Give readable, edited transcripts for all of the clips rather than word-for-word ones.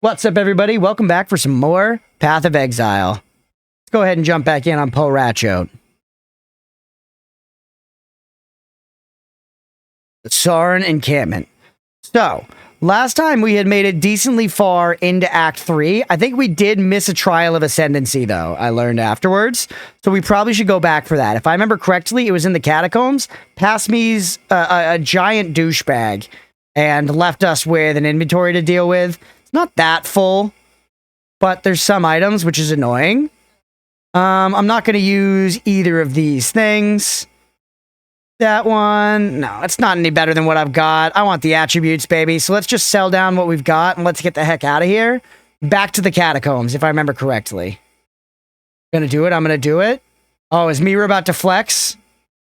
What's up, everybody? Welcome back for some more Path of Exile. Let's go ahead and jump back in on Po Ratchote. The Sarin Encampment. So, last time we had made it decently far into Act 3. I think we did miss a trial of Ascendancy, though, I learned afterwards. So we probably should go back for that. If I remember correctly, it was in the catacombs. Passme's a giant douchebag and left us with an inventory to deal with. Not that full, but there's some items, which is annoying. I'm not going to use either of these things. That one, no, it's not any better than what I've got. I want the attributes, baby. So let's just sell down what we've got and let's get the heck out of here. Back to the catacombs, if I remember correctly. Gonna do it, I'm gonna do it. Oh, is Mira about to flex?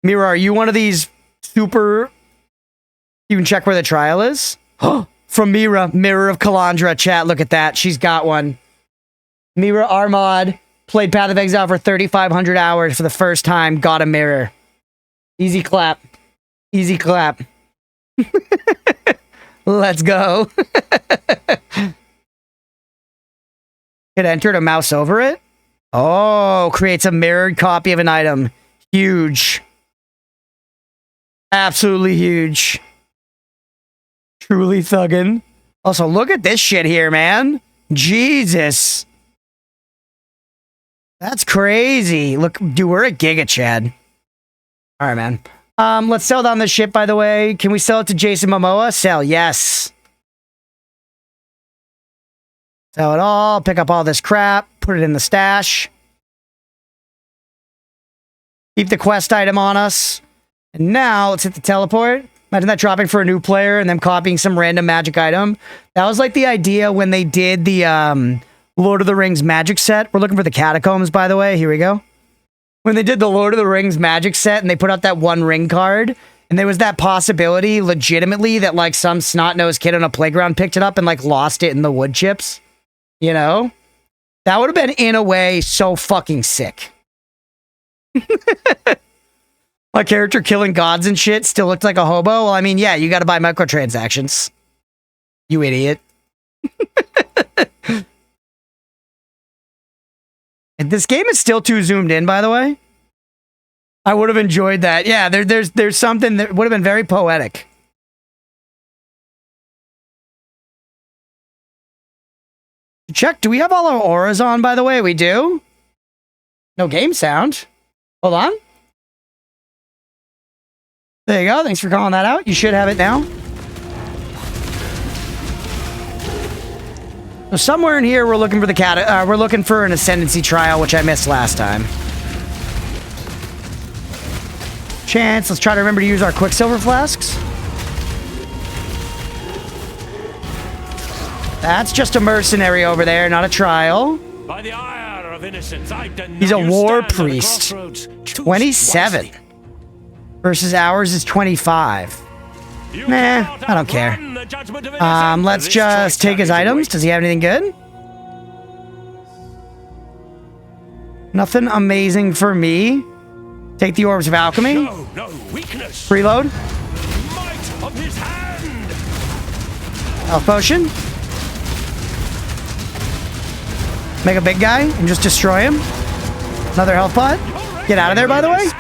Mira, are you one of these super... You can check where the trial is? From Mira, Mirror of Kalandra, chat, look at that. She's got one. Mira Armad played Path of Exile for 3,500 hours for the first time, got a mirror. Easy clap. Easy clap. Let's go. Hit enter to mouse over it. Oh, creates a mirrored copy of an item. Huge. Absolutely huge. Truly thuggin'. Also, look at this shit here, man. Jesus. That's crazy. Look, dude, we're at Giga Chad. All right, man. Let's sell down this ship, by the way. Can we sell it to Jason Momoa? Sell, yes. Sell it all. Pick up all this crap. Put it in the stash. Keep the quest item on us. And now, let's hit the teleport. Imagine that dropping for a new player and then copying some random magic item. That was like the idea when they did the Lord of the Rings magic set. We're looking for the catacombs, by the way. Here we go. When they did the Lord of the Rings magic set and they put out that one ring card, and there was that possibility, legitimately, that like some snot-nosed kid on a playground picked it up and like lost it in the wood chips. You know? That would have been, in a way, so fucking sick. My character killing gods and shit still looked like a hobo. Well, I mean, yeah, you gotta buy microtransactions. You idiot. And this game is still too zoomed in, by the way. I would have enjoyed that. Yeah, there's something that would have been very poetic. Check, do we have all our auras on, by the way? We do? No game sound. Hold on. There you go. Thanks for calling that out. You should have it now. So somewhere in here, we're looking for the we're looking for an Ascendancy trial, which I missed last time. Chance. Let's try to remember to use our Quicksilver flasks. That's just a mercenary over there, not a trial. By the ire of innocence, he's a war priest. 27. Versus ours is 25. Nah, I don't care. Let's just take his items. Does he have anything good? Nothing amazing for me. Take the Orbs of Alchemy. Preload. Health Potion. Make a big guy and just destroy him. Another health pot. Get out of there, by the way.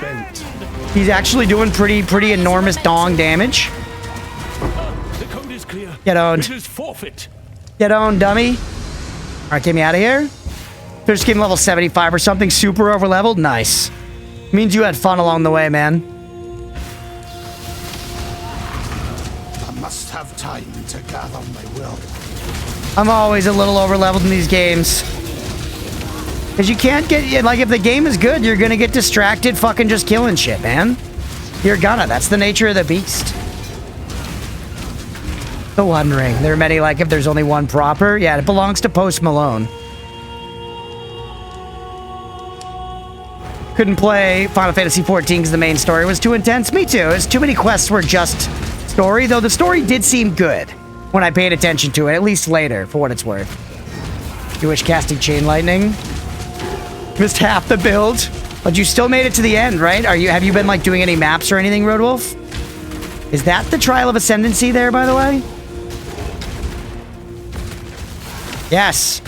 He's actually doing pretty enormous dong damage. Get owned. Get owned, dummy. All right, get me out of here. Finish game level 75 or something. Super over leveled. Nice. Means you had fun along the way, man. I must have time to gather my will. I'm always a little over leveled in these games. Because you can't get, like, if the game is good, you're gonna get distracted fucking just killing shit, man. You're gonna. That's the nature of the beast. The One Ring. There are many, like, if there's only one proper. Yeah, it belongs to Post Malone. Couldn't play Final Fantasy XIV because the main story was too intense. Me too. It's too many quests were just story, though the story did seem good when I paid attention to it, at least later, for what it's worth. You wish casting Chain Lightning? Missed half the build, but you still made it to the end, right? Have you been like doing any maps or anything, Roadwolf? Is that the Trial of Ascendancy there, by the way? Yes.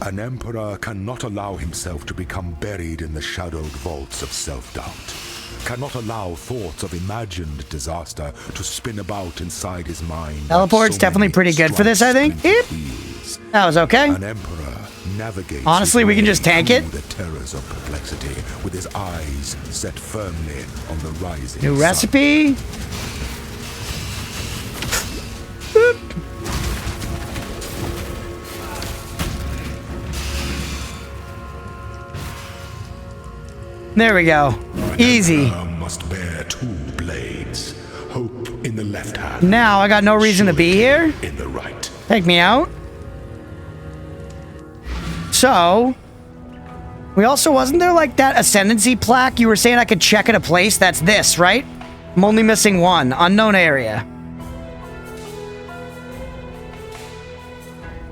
An emperor cannot allow himself to become buried in the shadowed vaults of self-doubt. Cannot allow thoughts of imagined disaster to spin about inside his mind. Teleport's definitely pretty good for this, I think. Yep. That was okay. An emperor navigates. Honestly, we can just tank it. The terrors of perplexity with his eyes set firmly on the rising New sun. recipe. Boop. There we go. Easy. Must bear 2 blades. Hope in the left hand. Now I got no reason to be here. In the right. Take me out. So, we also, wasn't there like that Ascendancy plaque? You were saying I could check at a place? That's this, right? I'm only missing one. Unknown area.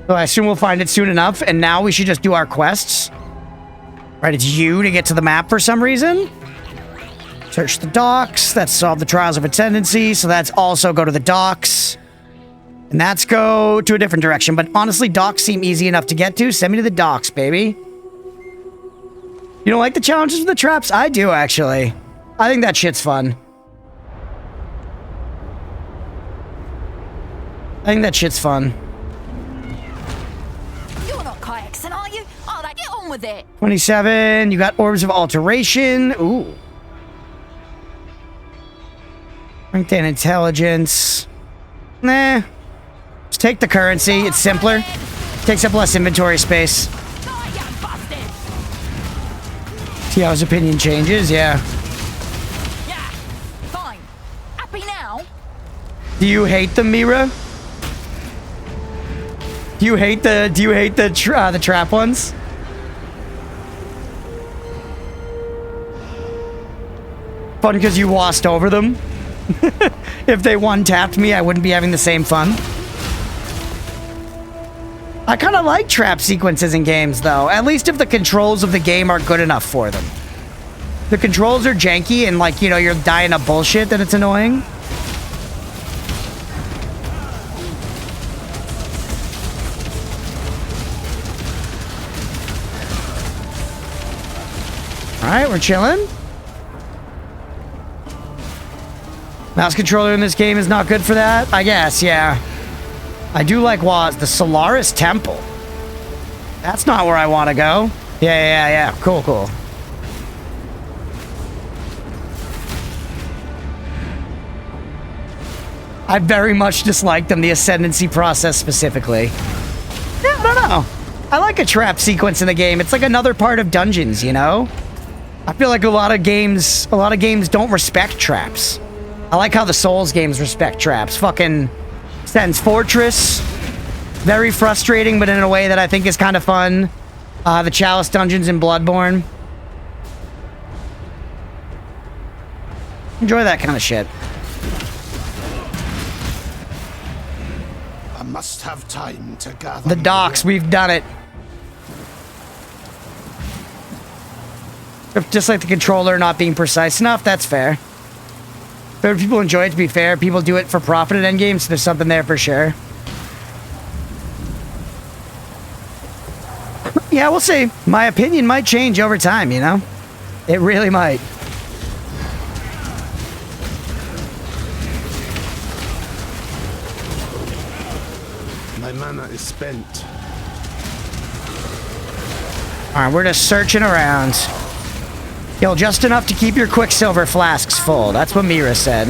So I assume we'll find it soon enough, and now we should just do our quests. Right, it's you to get to the map for some reason. Search the docks. That's solve the Trials of Ascendancy. So that's also go to the docks. And that's go to a different direction. But honestly, docks seem easy enough to get to. Send me to the docks, baby. You don't like the challenges with the traps? I do, actually. I think that shit's fun. I think that shit's fun. You're not Kayakson, are you? Oh, like, get on with it. 27. You got Orbs of Alteration. Ooh. Strength and Intelligence. Nah. Just take the currency. It's simpler. Takes up less inventory space. See how his opinion changes? Yeah. Yeah. Fine. Happy now? Do you hate them, Mira? Do you hate the trap ones? Fun because you lost over them. If they one-tapped me, I wouldn't be having the same fun. I kind of like trap sequences in games, though. At least if the controls of the game are good enough for them. The controls are janky and, like, you know, you're dying of bullshit, then it's annoying. Alright, we're chilling. Mouse controller in this game is not good for that, I guess, yeah. I do like the Solaris Temple. That's not where I want to go. Yeah. Cool. I very much dislike them, the Ascendancy process specifically. Yeah, I don't know. I like a trap sequence in the game. It's like another part of dungeons, you know? I feel like a lot of games don't respect traps. I like how the Souls games respect traps. Fucking Sen's Fortress. Very frustrating, but in a way that I think is kind of fun. The Chalice dungeons in Bloodborne. Enjoy that kind of shit. I must have time to gather. The docks, we've done it. Just like the controller not being precise enough, that's fair. But people enjoy it, to be fair. People do it for profit at endgames, so there's something there for sure. Yeah, we'll see. My opinion might change over time, you know? It really might. My mana is spent. Alright, we're just searching around. Yo, just enough to keep your Quicksilver flasks full. That's what Mira said.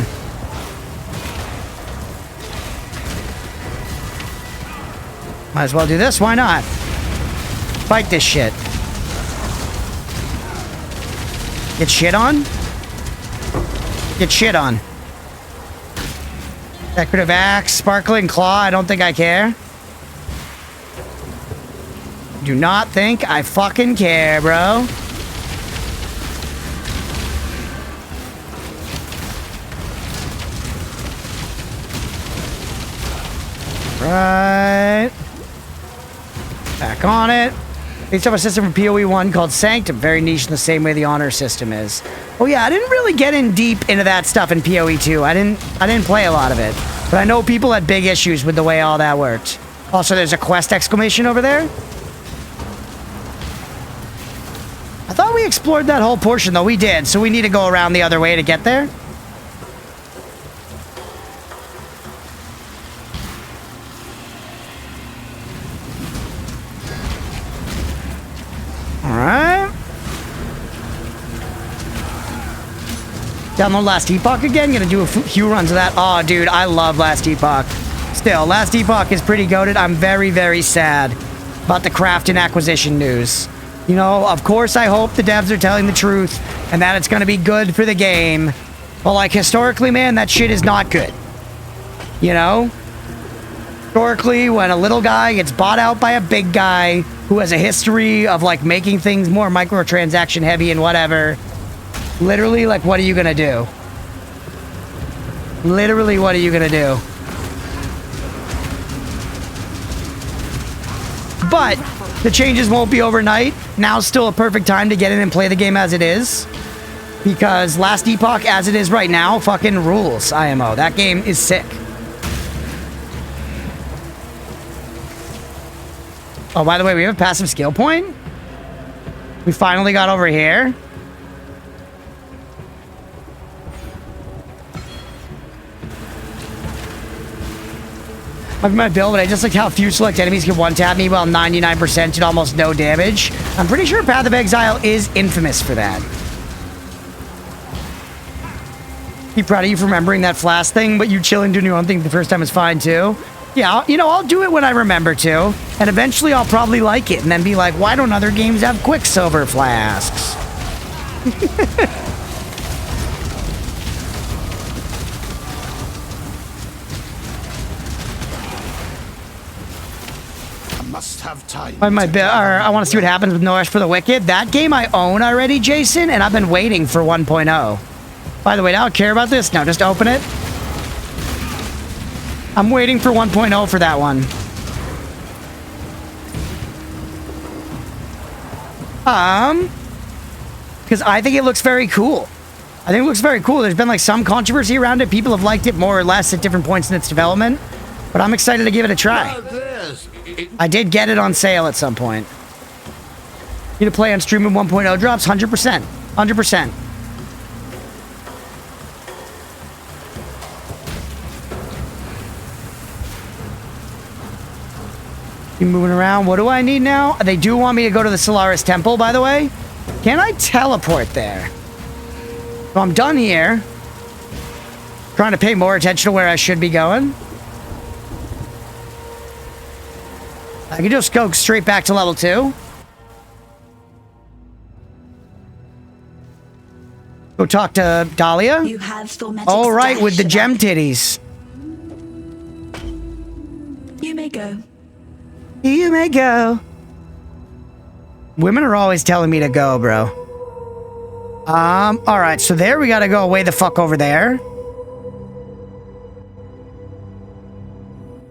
Might as well do this. Why not? Fight this shit. Get shit on? Get shit on. Decorative axe, sparkling claw. I don't think I care. Do not think I fucking care, bro. Right. Back on it. They used to have a system for PoE 1 called Sanctum. Very niche in the same way the Honor system is. Oh yeah, I didn't really get in deep into that stuff in PoE 2. I didn't play a lot of it. But I know people had big issues with the way all that worked. Also, there's a quest exclamation over there. I thought we explored that whole portion, though. We did, so we need to go around the other way to get there. Alright. Download Last Epoch again. Gonna do a few runs of that. Oh, dude, I love Last Epoch. Still, Last Epoch is pretty goated. I'm very, very sad about the craft and acquisition news. You know, of course, I hope the devs are telling the truth and that it's gonna be good for the game. But, like, historically, man, that shit is not good. You know? Historically, when a little guy gets bought out by a big guy who has a history of, like, making things more microtransaction heavy and whatever, literally, like, what are you gonna do? Literally, what are you gonna do? But the changes won't be overnight. Now's still a perfect time to get in and play the game as it is. Because Last Epoch, as it is right now, fucking rules, IMO. That game is sick. Oh, by the way, we have a passive skill point. We finally got over here. My build, but I just like how few select enemies can one-tap me while 99% did almost no damage. I'm pretty sure Path of Exile is infamous for that. Be proud of you for remembering that flask thing, but you chilling doing your own thing the first time is fine too. Yeah, you know, I'll do it when I remember to, and eventually I'll probably like it, and then be like, why don't other games have Quicksilver flasks? Must have time. I want to see what happens with No Rest for the Wicked. That game I own already, Jason, and I've been waiting for 1.0. By the way, I don't care about this. No, just open it. I'm waiting for 1.0 for that one. Because I think it looks very cool. I think it looks very cool. There's been like some controversy around it. People have liked it more or less at different points in its development. But I'm excited to give it a try. I did get it on sale at some point. Need to play on stream when 1.0 drops? 100%. 100%. Keep moving around. What do I need now? They do want me to go to the Solaris Temple, by the way. Can I teleport there? So I'm done here. Trying to pay more attention to where I should be going. I can just go straight back to level 2. Go talk to Dahlia. You have the magic All right, with the stash gem of- titties. You may go. You may go. Women are always telling me to go, bro. All right, so there we gotta go way the fuck over there.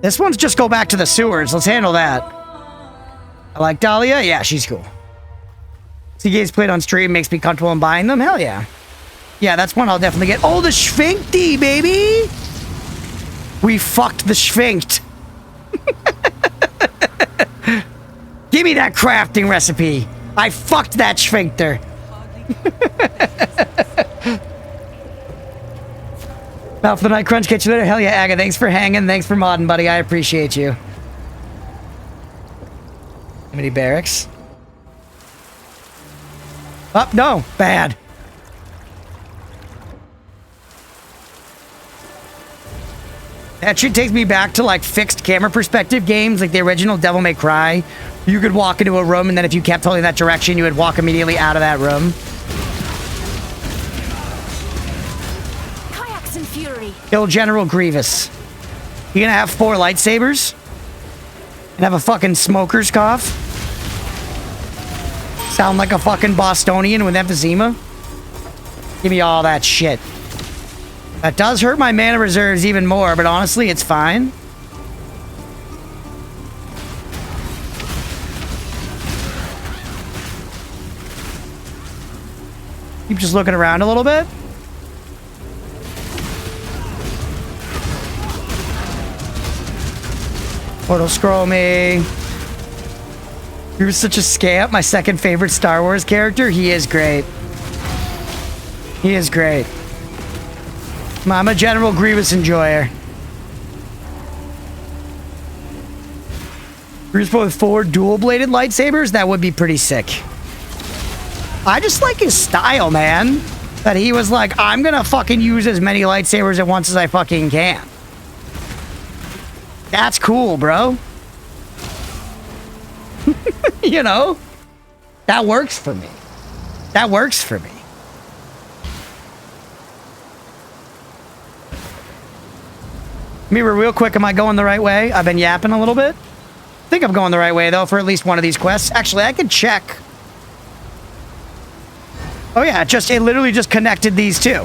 This one's just go back to the sewers. Let's handle that. I like Dahlia. Yeah, she's cool. See games played on stream makes me comfortable in buying them. Hell yeah. Yeah, that's one I'll definitely get. Oh, the Sphinxty, baby! We fucked the Sphinx. Give me that crafting recipe. I fucked that sphincter. Mouth for the night, Crunch. Catch you later. Hell yeah, Aga. Thanks for hanging. Thanks for modding, buddy. I appreciate you. How many barracks? Oh, no. Bad. That shit takes me back to, like, fixed camera perspective games, like the original Devil May Cry. You could walk into a room, and then if you kept holding that direction, you would walk immediately out of that room. Kayaks and fury. Kill General Grievous. You gonna have 4 lightsabers? And have a fucking smoker's cough? Sound like a fucking Bostonian with emphysema? Give me all that shit. That does hurt my mana reserves even more, but honestly, it's fine. Keep just looking around a little bit. Portal scroll me. You're such a scamp. My second favorite Star Wars character. He is great. He is great. I'm a General Grievous enjoyer. Bruce with 4 dual-bladed lightsabers? That would be pretty sick. I just like his style, man. That he was like, I'm gonna fucking use as many lightsabers at once as I fucking can. That's cool, bro. You know? That works for me. That works for me. Mirror, real quick, am I going the right way? I've been yapping a little bit. I think I'm going the right way, though, for at least one of these quests. Actually, I could check. Oh, yeah, it literally just connected these two.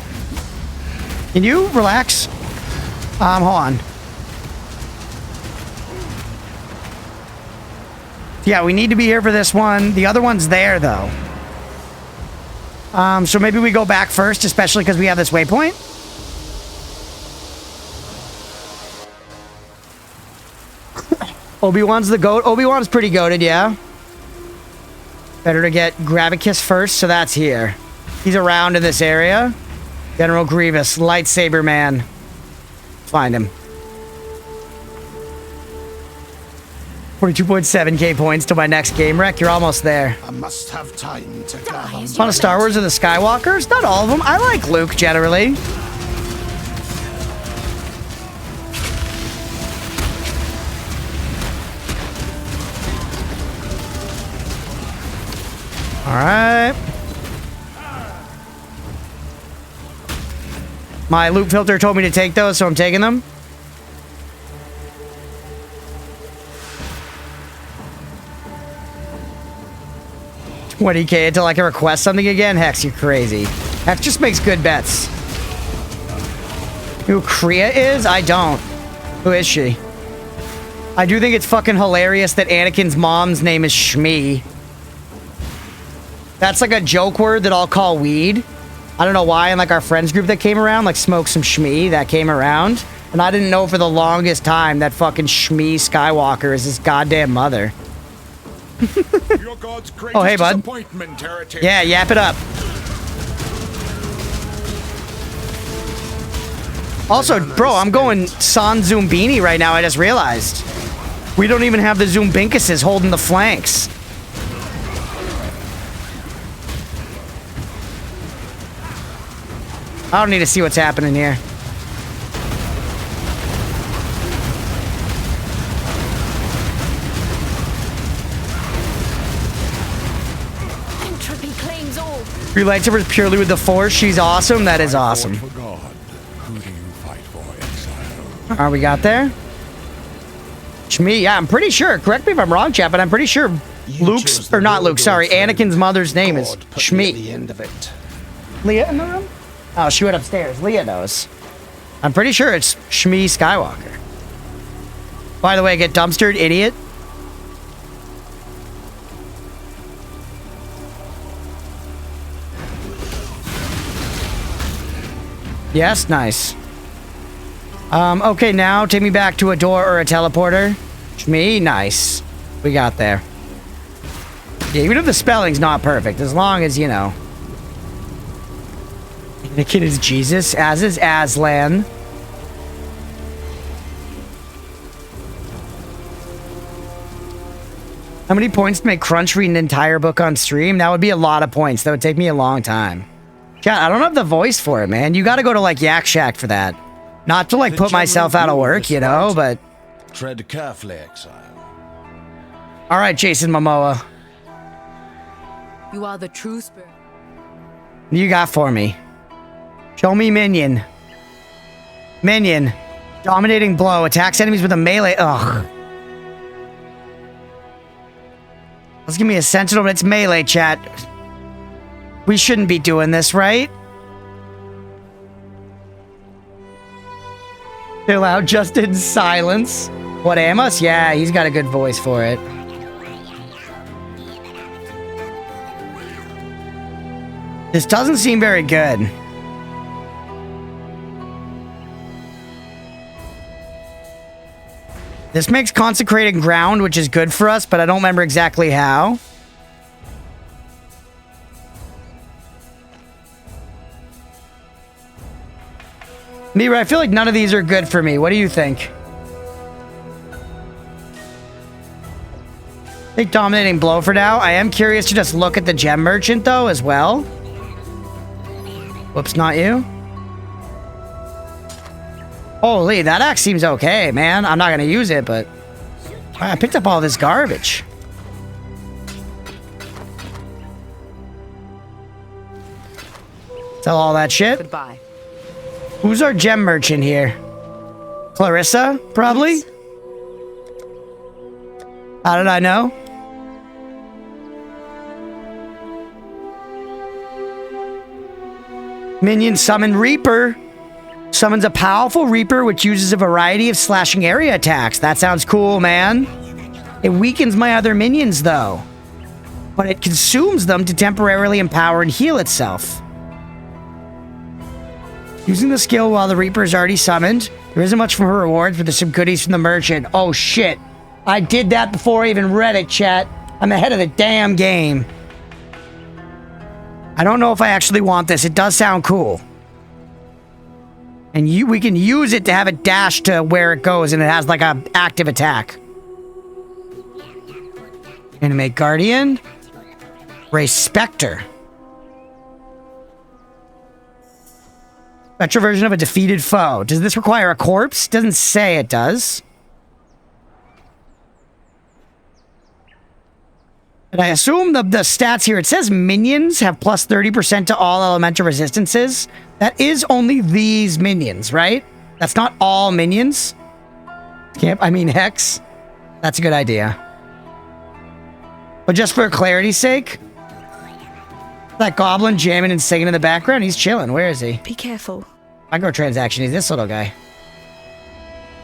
Can you relax? Hold on. Yeah, we need to be here for this one. The other one's there, though. So maybe we go back first, especially because we have this waypoint. Obi-Wan's the goat. Obi-Wan's pretty goated, yeah. Better to get Gravicus first, so that's here. He's around in this area. General Grievous, lightsaber man. Find him. 42.7k points to my next game wreck. You're almost there. I must have time to gather. Want a Star Wars of the Skywalkers? Not all of them. I like Luke generally. All right. My loop filter told me to take those, so I'm taking them. $20k until I can request something again? Hex, you're crazy. Hex just makes good bets. Who Kriya is? I don't. Who is she? I do think it's fucking hilarious that Anakin's mom's name is Shmi. That's like a joke word that I'll call weed. I don't know why, in like our friends group that came around, like smoke some Shmi, that came around. And I didn't know for the longest time that fucking Shmi Skywalker is his goddamn mother. Oh, hey, bud. Yeah, yap it up. Also, bro, I'm going San Zumbini right now, I just realized. We don't even have the Zumbinkuses holding the flanks. I don't need to see what's happening here. Entropy claims all. Your lightsabers purely with the Force. She's awesome. That is awesome. For God, who do you fight for, exile? Are we got there? Shmi, yeah, I'm pretty sure. Correct me if I'm wrong, chat, but I'm pretty sure Luke's, or not Luke, sorry, Anakin's mother's name is Shmi. The end of it. Leah in the room? Oh, she went upstairs. Leah knows. I'm pretty sure it's Shmi Skywalker. By the way, get dumpstered, idiot. Yes, nice. Okay, now take me back to a door or a teleporter. Shmi, nice. We got there. Yeah, even if the spelling's not perfect, as long as, you know. The kid is Jesus, as is Aslan. How many points to make Crunch read an entire book on stream? That would be a lot of points. That would take me a long time. God, I don't have the voice for it, man. You gotta go to, like, Yak Shack for that. Not to, like, put myself out of work, you know, but... Tread carefully, exile. Alright, Jason Momoa. You are the true spirit. What you got for me? Show me minion. Minion. Dominating blow. Attacks enemies with a melee. Ugh. Let's give me a sentinel, but it's melee, chat. We shouldn't be doing this, right? Chill out, just in silence. What, Amos? Yeah, he's got a good voice for it. This doesn't seem very good. This makes consecrated ground, which is good for us, but I don't remember exactly how. Mira, I feel like none of these are good for me. What do you think? I think dominating blow for now. I am curious to just look at the gem merchant though as well. Whoops, not you. Holy, that axe seems okay, man. I'm not gonna use it, but I picked up all this garbage. Sell all that shit. Goodbye. Who's our gem merchant here? Clarissa, probably? Yes. How did I know? Minion summon Reaper. Summons a powerful Reaper which uses a variety of slashing area attacks. That sounds cool, man. It weakens my other minions, though. But it consumes them to temporarily empower and heal itself. Using the skill while the Reaper is already summoned. There isn't much from her rewards, but there's some goodies from the merchant. Oh, shit. I did that before I even read it, chat. I'm ahead of the damn game. I don't know if I actually want this. It does sound cool. And we can use it to have it dash to where it goes, and it has like a active attack. Animate Guardian. Raise Spectre. Spectre version of a defeated foe. Does this require a corpse? Doesn't say it does. And I assume the stats here, it says minions have plus 30% to all elemental resistances. That is only these minions, right? That's not all minions. Hex. That's a good idea. But just for clarity's sake, that goblin jamming and singing in the background, he's chilling. Where is he? Be careful. Microtransaction, he's this little guy.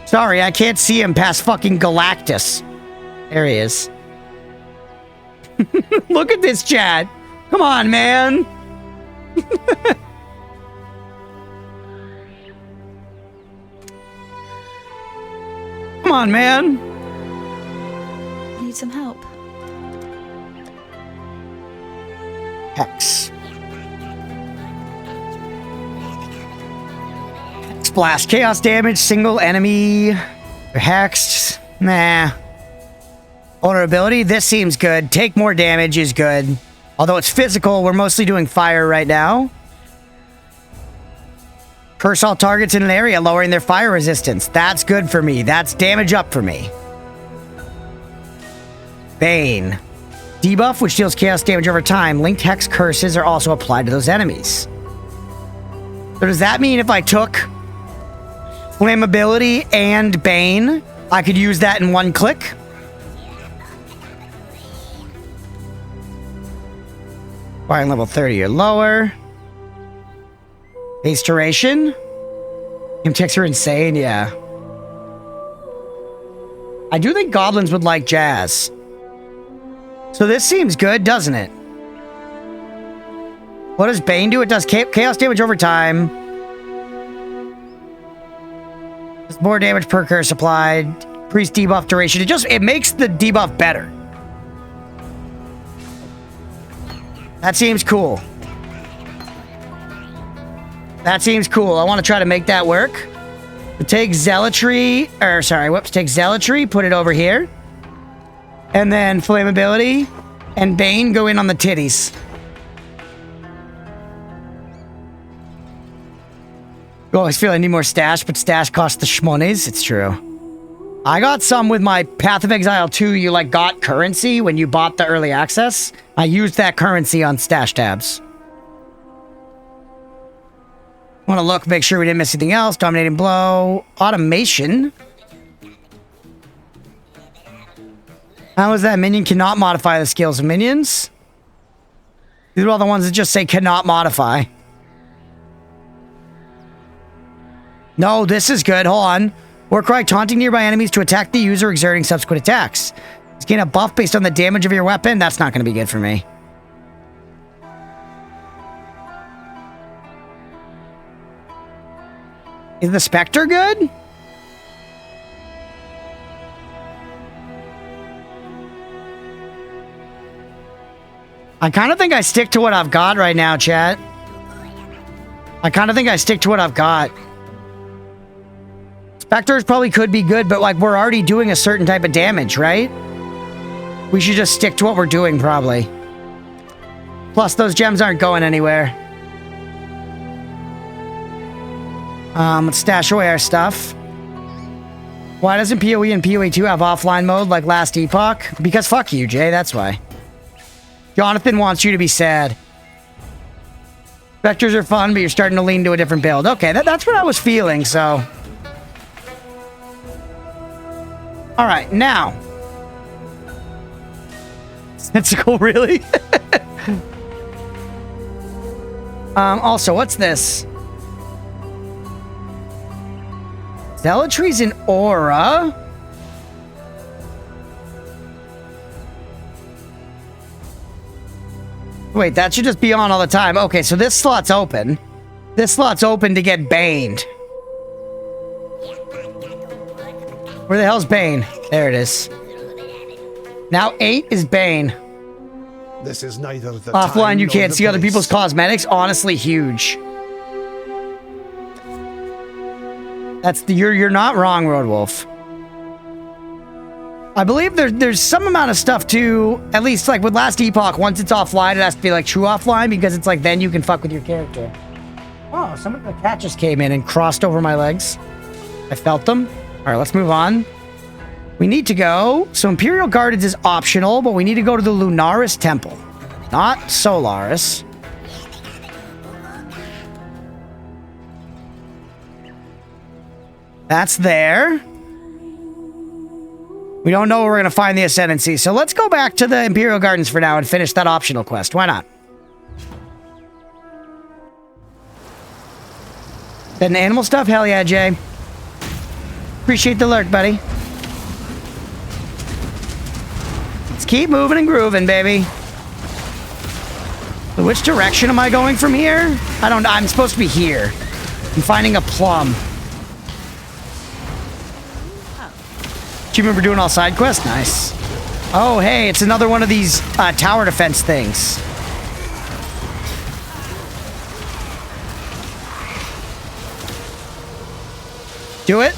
Sorry, I can't see him past fucking Galactus. There he is. Look at this chat. Come on, man. Come on, man. Need some help. Hex. Splash. Chaos damage. Single enemy. They're hexed. Nah. Vulnerability. This seems good. Take more damage is good. Although it's physical, we're mostly doing fire right now. Curse all targets in an area, lowering their fire resistance. That's good for me. That's damage up for me. Bane. Debuff, which deals chaos damage over time. Linked hex curses are also applied to those enemies. So does that mean if I took Flammability and Bane, I could use that in one click? Firing level 30 or lower. Base duration. Ticks are insane, yeah. I do think goblins would like jazz. So this seems good, doesn't it? What does Bane do? It does chaos damage over time. There's more damage per curse applied. Increased debuff duration. It makes the debuff better. That seems cool. That seems cool. I want to try to make that work. Take Zealotry, take Zealotry, put it over here. And then Flammability and Bane go in on the titties. You always feel I need more stash, but stash costs the shmonies. It's true. I got some with my Path of Exile 2. You got currency when you bought the early access. I used that currency on stash tabs. Want to look, make sure we didn't miss anything else. Dominating blow. Automation. How is that? Minion cannot modify the skills of minions. These are all the ones that just say cannot modify. No, this is good. Hold on. Warcry, taunting nearby enemies to attack the user, exerting subsequent attacks. Gain a buff based on the damage of your weapon. That's not going to be good for me. Is the Spectre good? I kind of think I stick to what I've got right now, chat. I kind of think I stick to what I've got. Spectres probably could be good, but like we're already doing a certain type of damage, right? We should just stick to what we're doing, probably. Plus, those gems aren't going anywhere. Let's stash away our stuff. Why doesn't PoE and PoE 2 have offline mode like last Epoch? Because fuck you, Jay, that's why. Jonathan wants you to be sad. Vectors are fun, but you're starting to lean to a different build. Okay, that's what I was feeling, so... Alright, now. Sensical, really? Also, what's this? Zealotry's an aura. Wait, that should just be on all the time. Okay, so this slot's open. This slot's open to get baned. Where the hell's Bane? There it is. Now 8 is Bane. This is neither the Offline, you time can't nor see the other place. people's cosmetics. Honestly, huge. That's the you're not wrong, Roadwolf. I believe there's some amount of stuff too, at least like with last Epoch, once it's offline, it has to be like true offline because it's like then you can fuck with your character. Oh, some of the cat just came in and crossed over my legs. I felt them. All right, let's move on. We need to go. So Imperial Gardens is optional, but we need to go to the Lunaris Temple, not Solaris. That's there. We don't know where we're going to find the Ascendancy, so let's go back to the Imperial Gardens for now and finish that optional quest. Why not? Getting animal stuff? Hell yeah, Jay. Appreciate the lurk, buddy. Let's keep moving and grooving, baby. So which direction am I going from here? I'm supposed to be here. I'm finding a plum. Do you remember doing all side quests? Nice. Oh, hey, it's another one of these tower defense things. Do it.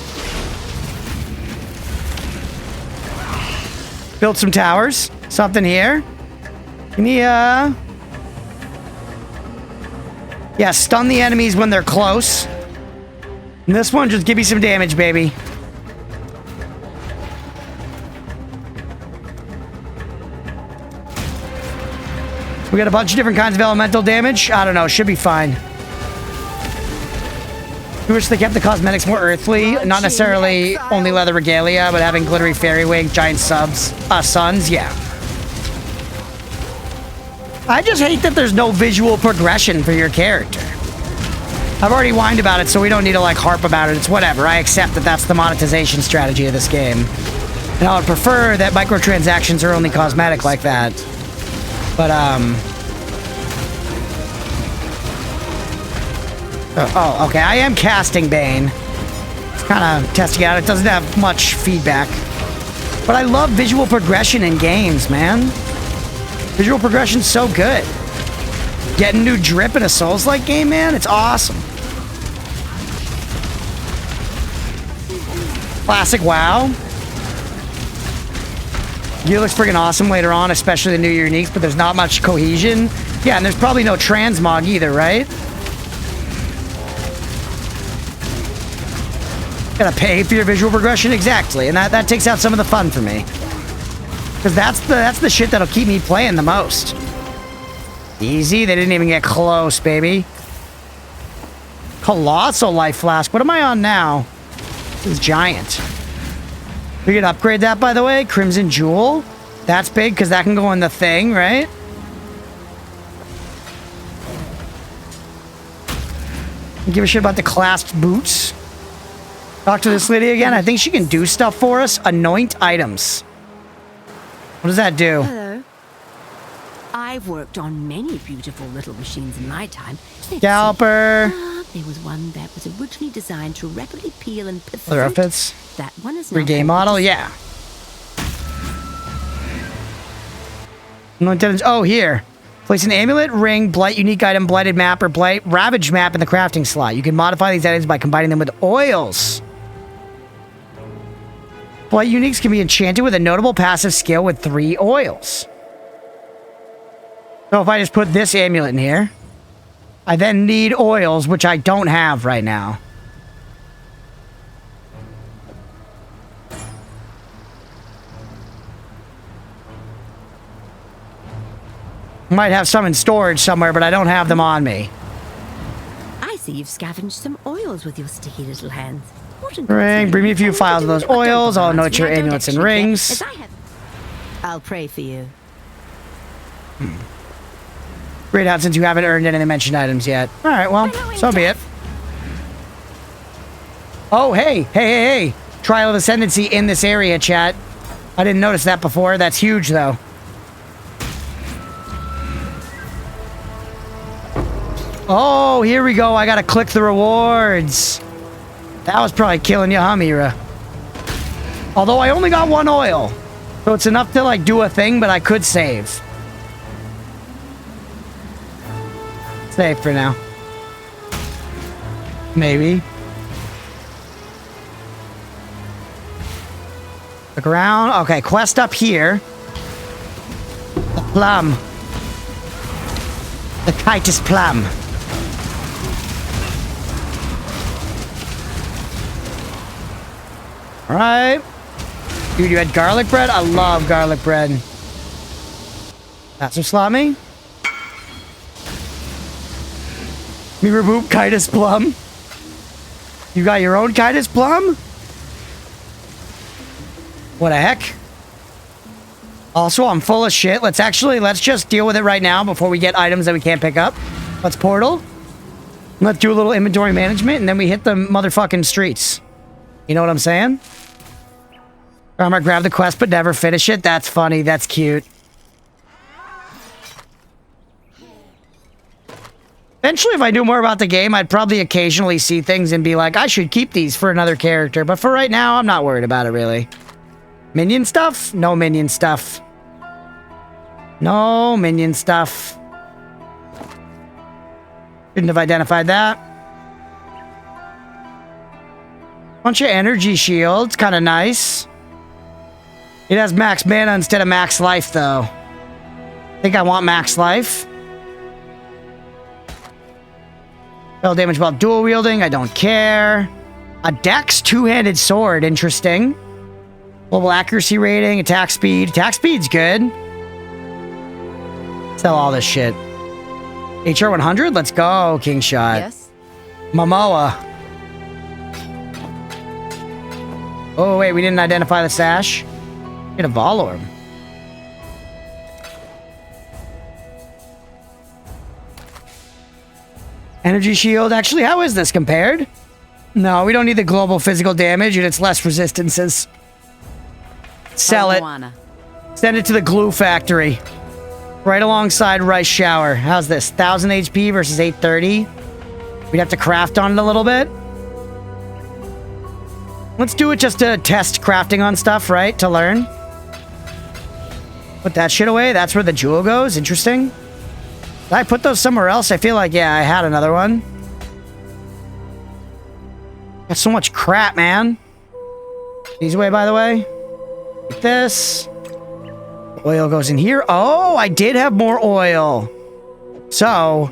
Build some towers. Something here. Give me, yeah, stun the enemies when they're close. And this one, just give me some damage, baby. We got a bunch of different kinds of elemental damage. I don't know. Should be fine. I wish they kept the cosmetics more earthly. Not necessarily only leather regalia, but having glittery fairy wing, giant suns. Yeah. I just hate that there's no visual progression for your character. I've already whined about it, so we don't need to like harp about it. It's whatever. I accept that that's the monetization strategy of this game. And I would prefer that microtransactions are only cosmetic like that. But, oh, okay. I am casting Bane. It's kind of testing it out. It doesn't have much feedback. But I love visual progression in games, man. Visual progression's so good. Getting new drip in a Souls-like game, man, it's awesome. Classic WoW. Gear looks freaking awesome later on, especially the new year uniques, but there's not much cohesion. Yeah, and there's probably no transmog either, right? Gotta pay for your visual progression, exactly, and that takes out some of the fun for me. Because that's the shit that'll keep me playing the most. Easy, they didn't even get close, baby. Colossal Life Flask, what am I on now? This is giant. We can upgrade that, by the way. Crimson Jewel. That's big, because that can go in the thing, right? Give a shit about the clasped boots. Talk to this lady again. I think she can do stuff for us. Anoint items. What does that do? Hello. I've worked on many beautiful little machines in my time. Scalper. There was one that was originally designed to rapidly peel and perfect. Other outfits? That one is Free game model? Yeah. Oh, here. Place an amulet, ring, blight unique item, blighted map, or blight ravaged map in the crafting slot. You can modify these items by combining them with oils. Blight uniques can be enchanted with a notable passive skill with 3 oils. So if I just put this amulet in here, I then need oils, which I don't have right now. Might have some in storage somewhere, but I don't have them on me. I see you've scavenged some oils with your sticky little hands. What a Ring, bring me a few files of those oils. I'll note your amulets and rings. I'll pray for you. Great out since you haven't earned any of the mentioned items yet. Alright, well, so be it. Oh, hey. Trial of Ascendancy in this area, chat. I didn't notice that before. That's huge, though. Oh, here we go. I gotta click the rewards. That was probably killing you, huh, Mira? Although I only got 1 oil. So it's enough to, like, do a thing, but I could save. Save for now. Maybe. Look around. Okay, quest up here. The plum. The Titus plum. Alright. Dude, you had garlic bread? I love garlic bread. That's some salami. Me reboot Titus plum. You got your own Titus plum? What the heck? Also, I'm full of shit. Let's just deal with it right now before we get items that we can't pick up. Let's portal. Let's do a little inventory management, and then we hit the motherfucking streets. You know what I'm saying? I'm gonna grab the quest but never finish it. That's funny. That's cute. Eventually, if I knew more about the game, I'd probably occasionally see things and be like, I should keep these for another character. But for right now, I'm not worried about it, really. Minion stuff? No minion stuff. No minion stuff. Shouldn't have identified that. Bunch of energy shields. Kind of nice. It has max mana instead of max life, though. I think I want max life. Spell damage while dual wielding. I don't care. A dex two-handed sword. Interesting. Global accuracy rating. Attack speed. Attack speed's good. Sell all this shit. HR 100? Let's go, King Shot. Yes. Momoa. Oh, wait. We didn't identify the sash. Get a Volorm. Energy shield. Actually, how is this compared? No, we don't need the global physical damage, and it's less resistances. Sell it. Send it to the glue factory. Right alongside Rice Shower. How's this? 1000 HP versus 830. We'd have to craft on it a little bit. Let's do it just to test crafting on stuff, right? To learn. Put that shit away. That's where the jewel goes. Interesting. Did I put those somewhere else? I feel like, yeah, I had another one. Got so much crap, man. These away, by the way. Like this. Oil goes in here. Oh, I did have more oil. So,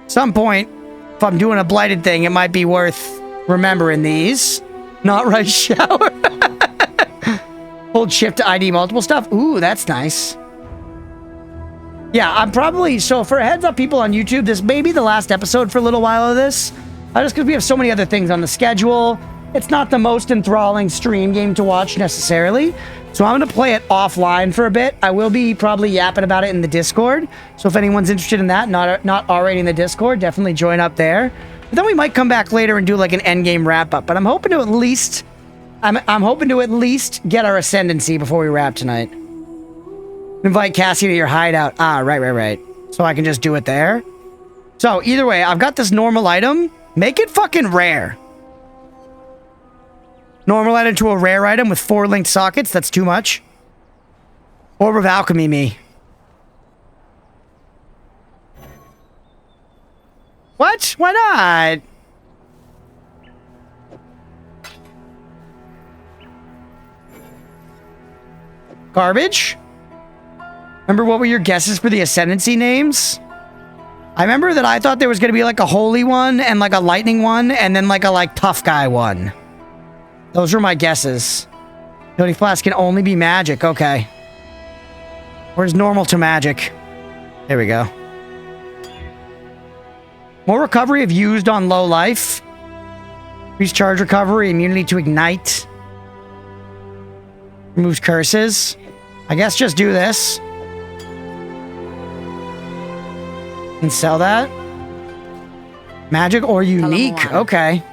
at some point, if I'm doing a blighted thing, it might be worth remembering these. Not Rice Shower. Hold shift to ID multiple stuff. Ooh, that's nice. Yeah, I'm probably... So, for a heads up, people on YouTube, this may be the last episode for a little while of this. Just because we have so many other things on the schedule. It's not the most enthralling stream game to watch, necessarily. So, I'm going to play it offline for a bit. I will be probably yapping about it in the Discord. So, if anyone's interested in that, not already in the Discord, definitely join up there. But then we might come back later and do, like, an endgame wrap-up. But I'm hoping to at least... I'm hoping to at least get our Ascendancy before we wrap tonight. Invite Cassie to your hideout. Ah, right. So I can just do it there. So, either way, I've got this normal item. Make it fucking rare. Normal item to a rare item with 4 linked sockets. That's too much. Orb of Alchemy me. What? Why not? Garbage? Remember what were your guesses for the Ascendancy names? I remember that I thought there was going to be like a holy one and like a lightning one and then like a tough guy one. Those were my guesses. Ability flask can only be magic. Okay. Where's normal to magic? There we go. More recovery if used on low life. Increase charge recovery, immunity to ignite. Removes curses. I guess just do this. And sell that. Magic or unique. Okay.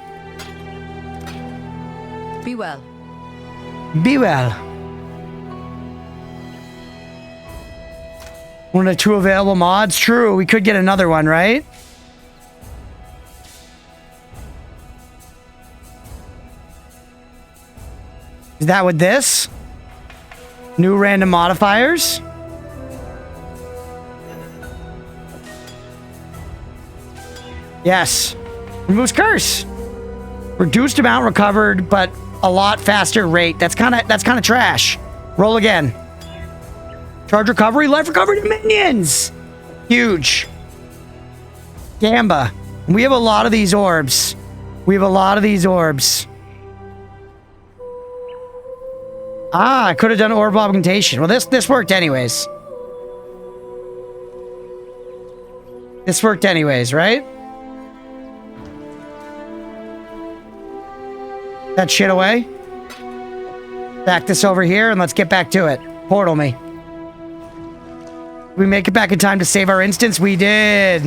Be well. Be well. One of the 2 available mods. True, we could get another one, right? Is that with this? New random modifiers? Yes. Removes curse. Reduced amount recovered, but a lot faster rate. That's kind of trash. Roll again. Charge recovery, life recovery to minions. Huge. Gamba. We have a lot of these orbs. Ah, I could have done orb augmentation. Well, this worked anyways. This worked anyways, right? That shit away. Back this over here and let's get back to it. Portal me. We make it back in time to save our instance? We did.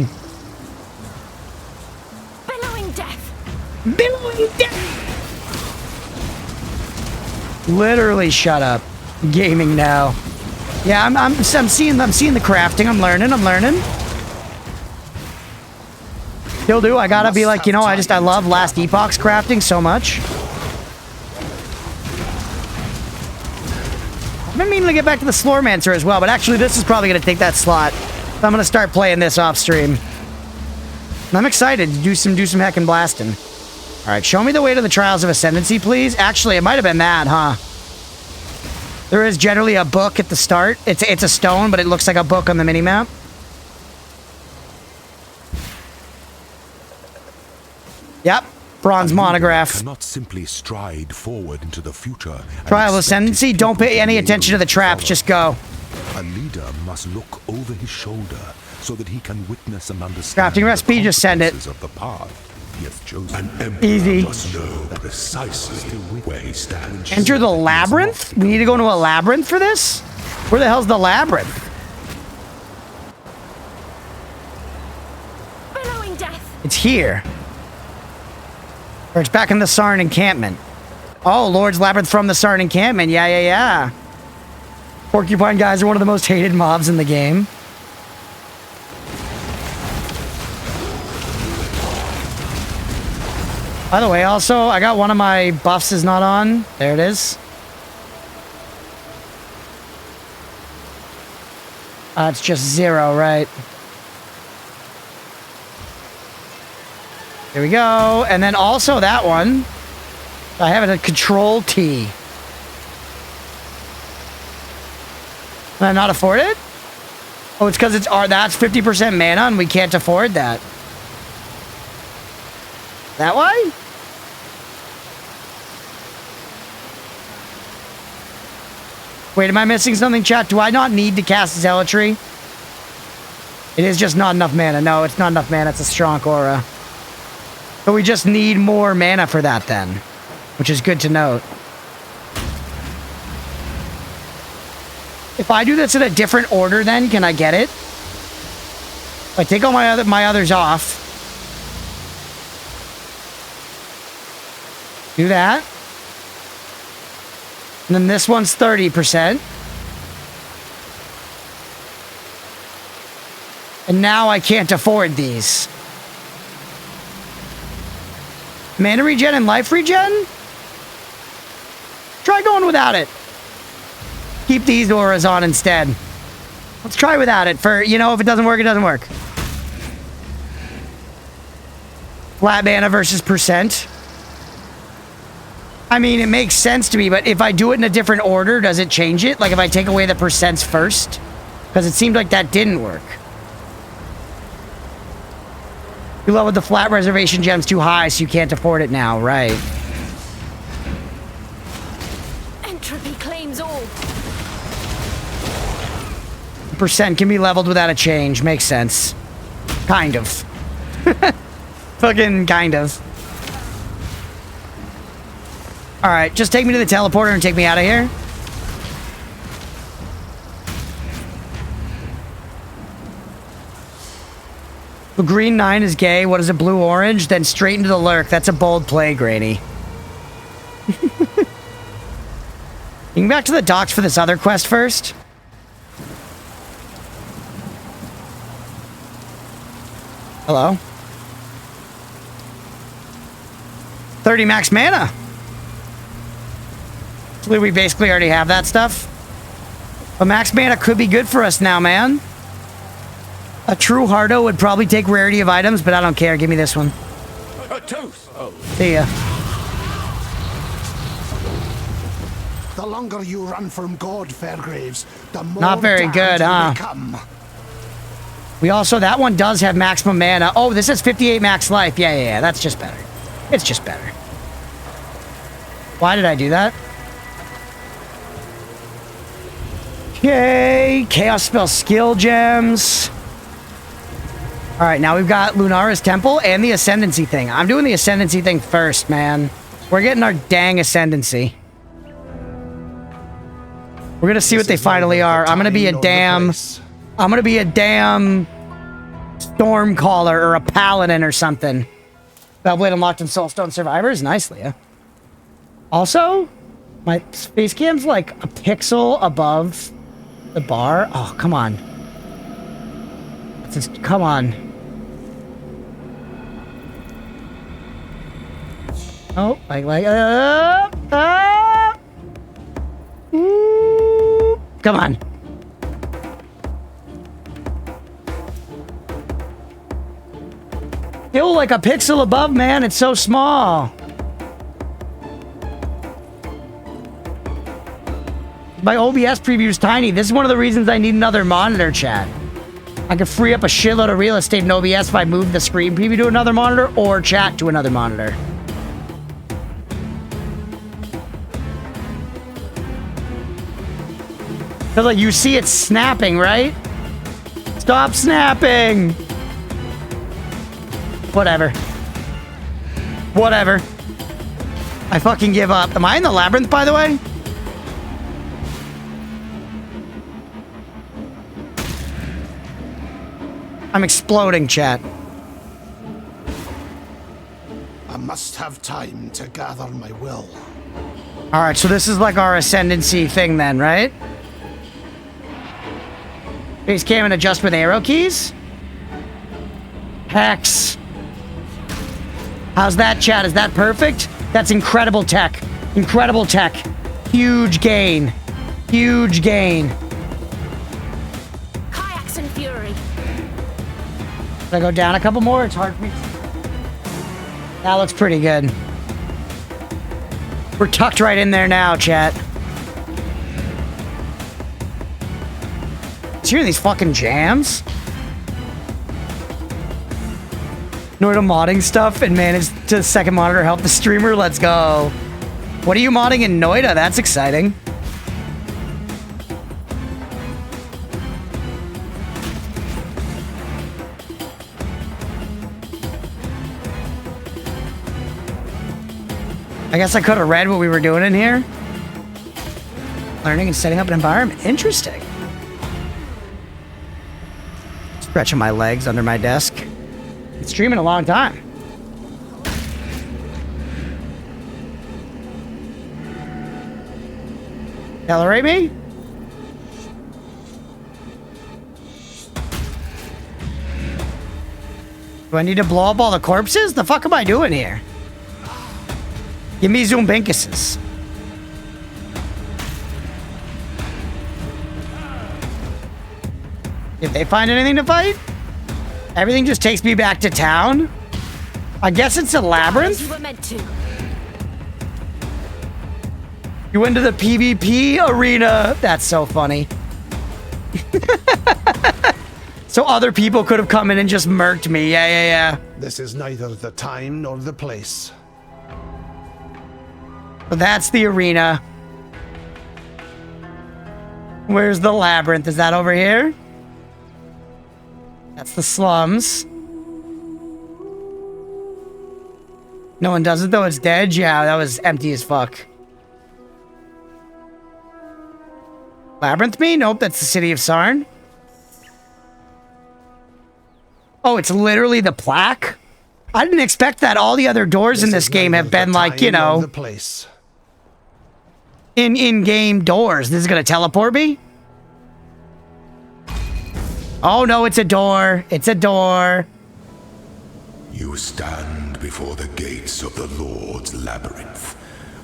Billowing death. Billowing death. Literally shut up. Gaming now. Yeah, I'm seeing the crafting. I'm learning. Still do. I gotta be like, you know, I love Last Epoch's crafting so much. I've been meaning to get back to the Slormancer as well, but actually this is probably going to take that slot. So I'm going to start playing this off stream. And I'm excited to do some heckin' blasting. Alright, show me the way to the Trials of Ascendancy, please. Actually, it might have been that, huh? There is generally a book at the start. It's a stone, but it looks like a book on the minimap. Yep. Bronze monograph. Cannot simply stride forward into the future. Trial of Ascendancy, don't pay any attention to the traps, just go. A leader must look over his shoulder so that he can witness and understand Crafting recipe, just send it. of the path he has chosen. An emperor Easy. must know precisely where he stands. Enter the labyrinth? We need to go into a labyrinth for this? Where the hell's the labyrinth? Billowing death. It's here. Or it's back in the Sarn encampment. Oh, Lord's Labyrinth from the Sarn encampment. Yeah. Porcupine guys are one of the most hated mobs in the game. By the way, also, I got one of my buffs is not on. There it is. It's just 0, right? Here we go. And then also that one. I have it at Control T. Can I not afford it? Oh, it's because that's 50% mana and we can't afford that. That why? Wait, am I missing something, chat? Do I not need to cast Zealotry? It is just not enough mana. No, it's not enough mana. It's a strong aura. So we just need more mana for that then, which is good to note. If I do this in a different order then, can I get it? If I take all my others off. Do that. And then this one's 30%. And now I can't afford these. Mana regen and life regen? Try going without it. Keep these auras on instead. Let's try without it for, you know, if it doesn't work, it doesn't work. Flat mana versus percent. I mean, it makes sense to me, but if I do it in a different order, does it change it? Like if I take away the percents first? Because it seemed like that didn't work. You lowered the flat reservation gems too high, so you can't afford it now, right? Entropy claims all. Percent can be leveled without a change. Makes sense. Kind of. Fucking kind of. Alright, just take me to the teleporter and take me out of here. The green 9 is gay. What is it? Blue orange? Then straight into the lurk. That's a bold play, Granny. You can back to the docks for this other quest first. Hello? 30 max mana. We basically already have that stuff. But max mana could be good for us now, man. A true hardo would probably take rarity of items, but I don't care. Give me this one. A tooth. Oh. See ya. The longer you run from God, Fairgraves, the more Not very damned good, you huh? become. We also, that one does have maximum mana. Oh, this has 58 max life. Yeah. That's just better. It's just better. Why did I do that? Okay, Chaos Spell skill gems. Alright, now we've got Lunara's Temple and the Ascendancy thing. I'm doing the Ascendancy thing first, man. We're getting our dang Ascendancy. We're gonna see what they finally are. I'm gonna be a damn Stormcaller or a Paladin or something. Bellblade unlocked in Soulstone Survivors. Nice, Leah. Also, my space cam's like a pixel above the bar. Oh, come on. Come on. Oh, ooh, come on. Still like a pixel above, man. It's so small. My OBS preview is tiny. This is one of the reasons I need another monitor, chat. I could free up a shitload of real estate in OBS if I move the screen preview to another monitor or chat to another monitor. Because like you see it snapping, right? Stop snapping! Whatever. Whatever. I fucking give up. Am I in the labyrinth, by the way? I'm exploding, chat. I must have time to gather my will. Alright, so this is like our Ascendancy thing then, right? Base cam and adjust with arrow keys? Hex. How's that, chat? Is that perfect? That's incredible tech. Incredible tech. Huge gain. Huge gain. Kayaks and fury. Should I go down a couple more? It's hard for me. That looks pretty good. We're tucked right in there now, chat. Is hearing these fucking jams? Noida modding stuff and managed to second monitor help the streamer. Let's go. What are you modding in Noida? That's exciting. I guess I could have read what we were doing in here. Learning and setting up an environment. Interesting. Stretching my legs under my desk. Been streaming a long time. Accelerate me? Do I need to blow up all the corpses? The fuck am I doing here? Give me Zumbinkuses. Did they find anything to fight? Everything just takes me back to town? I guess it's a labyrinth? You were meant to. You went to the PvP arena. That's so funny. So other people could have come in and just murked me. Yeah. This is neither the time nor the place. But that's the arena. Where's the labyrinth? Is that over here? That's the slums. No one does it though, it's dead? Yeah, that was empty as fuck. Labyrinth me? Nope, that's the city of Sarn. Oh, it's literally the plaque? I didn't expect that. All the other doors in this game have been like, you know, the place. in-game doors. This is gonna teleport me? Oh no, it's a door. It's a door. You stand before the gates of the Lord's labyrinth.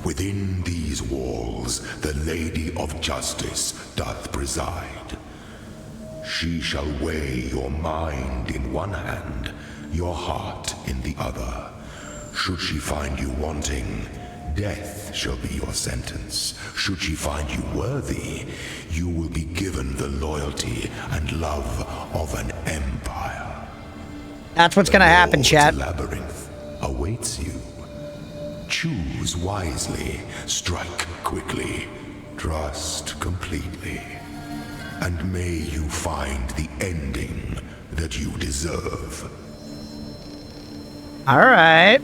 Within these walls, the Lady of Justice doth preside. She shall weigh your mind in one hand, your heart in the other. Should she find you wanting, death shall be your sentence. Should she find you worthy, you will be given the loyalty and love of an empire. That's what's gonna happen, chat. The labyrinth awaits you. Choose wisely, strike quickly, trust completely, and may you find the ending that you deserve. All right.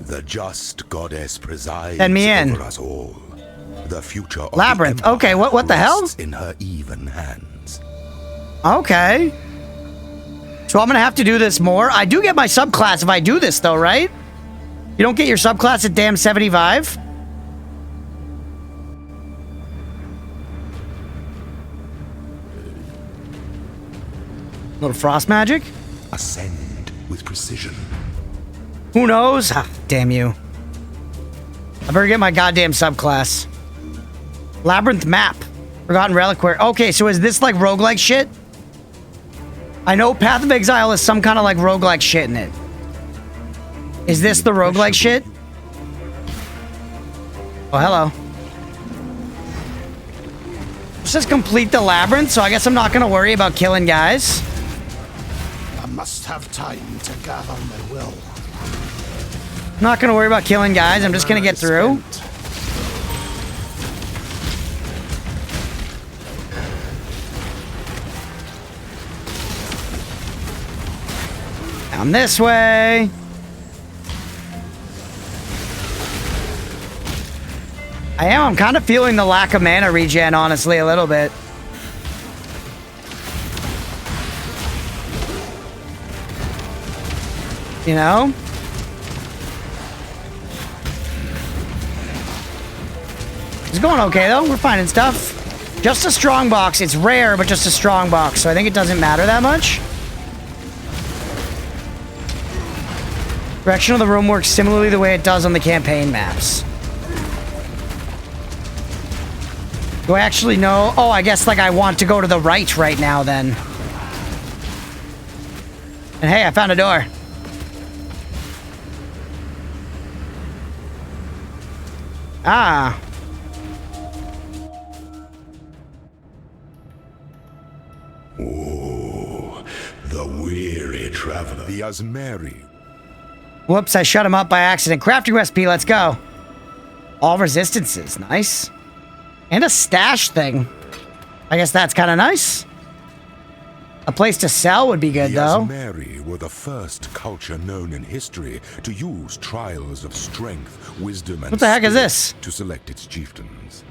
The just goddess presides Send me in. over us all. The future of Labyrinth. the Okay, what the hell? rests in her even hands. Okay. So I'm gonna have to do this more. I do get my subclass if I do this though, right? You don't get your subclass at damn 75? Little frost magic? Ascend with precision. Who knows? Ah, damn you. I better get my goddamn subclass. Labyrinth map. Forgotten reliquary. Okay, so is this like roguelike shit? I know Path of Exile is some kind of like roguelike shit in it. Is this the roguelike shit? Oh, hello. It says complete the labyrinth, so I guess I'm not gonna worry about killing guys. I must have time to gather my will. I'm not gonna worry about killing guys, I'm just gonna get through. Down this way. I'm kind of feeling the lack of mana regen, honestly, a little bit. You know? It's going okay, though. We're finding stuff. Just a strong box. It's rare, but just a strong box, so I think it doesn't matter that much. Direction of the room works similarly the way it does on the campaign maps. Do I actually know? Oh, I guess like I want to go to the right now then. And hey, I found a door. Ah. Oh, the weary traveler. The Asmeri. Whoops, I shut him up by accident. Crafting recipe, let's go. All resistances, nice. And a stash thing. I guess that's kind of nice. A place to sell would be good, though. The Asmeri were the first culture known in history to use trials of strength, wisdom, and What the heck is spirit this? to select its chieftains.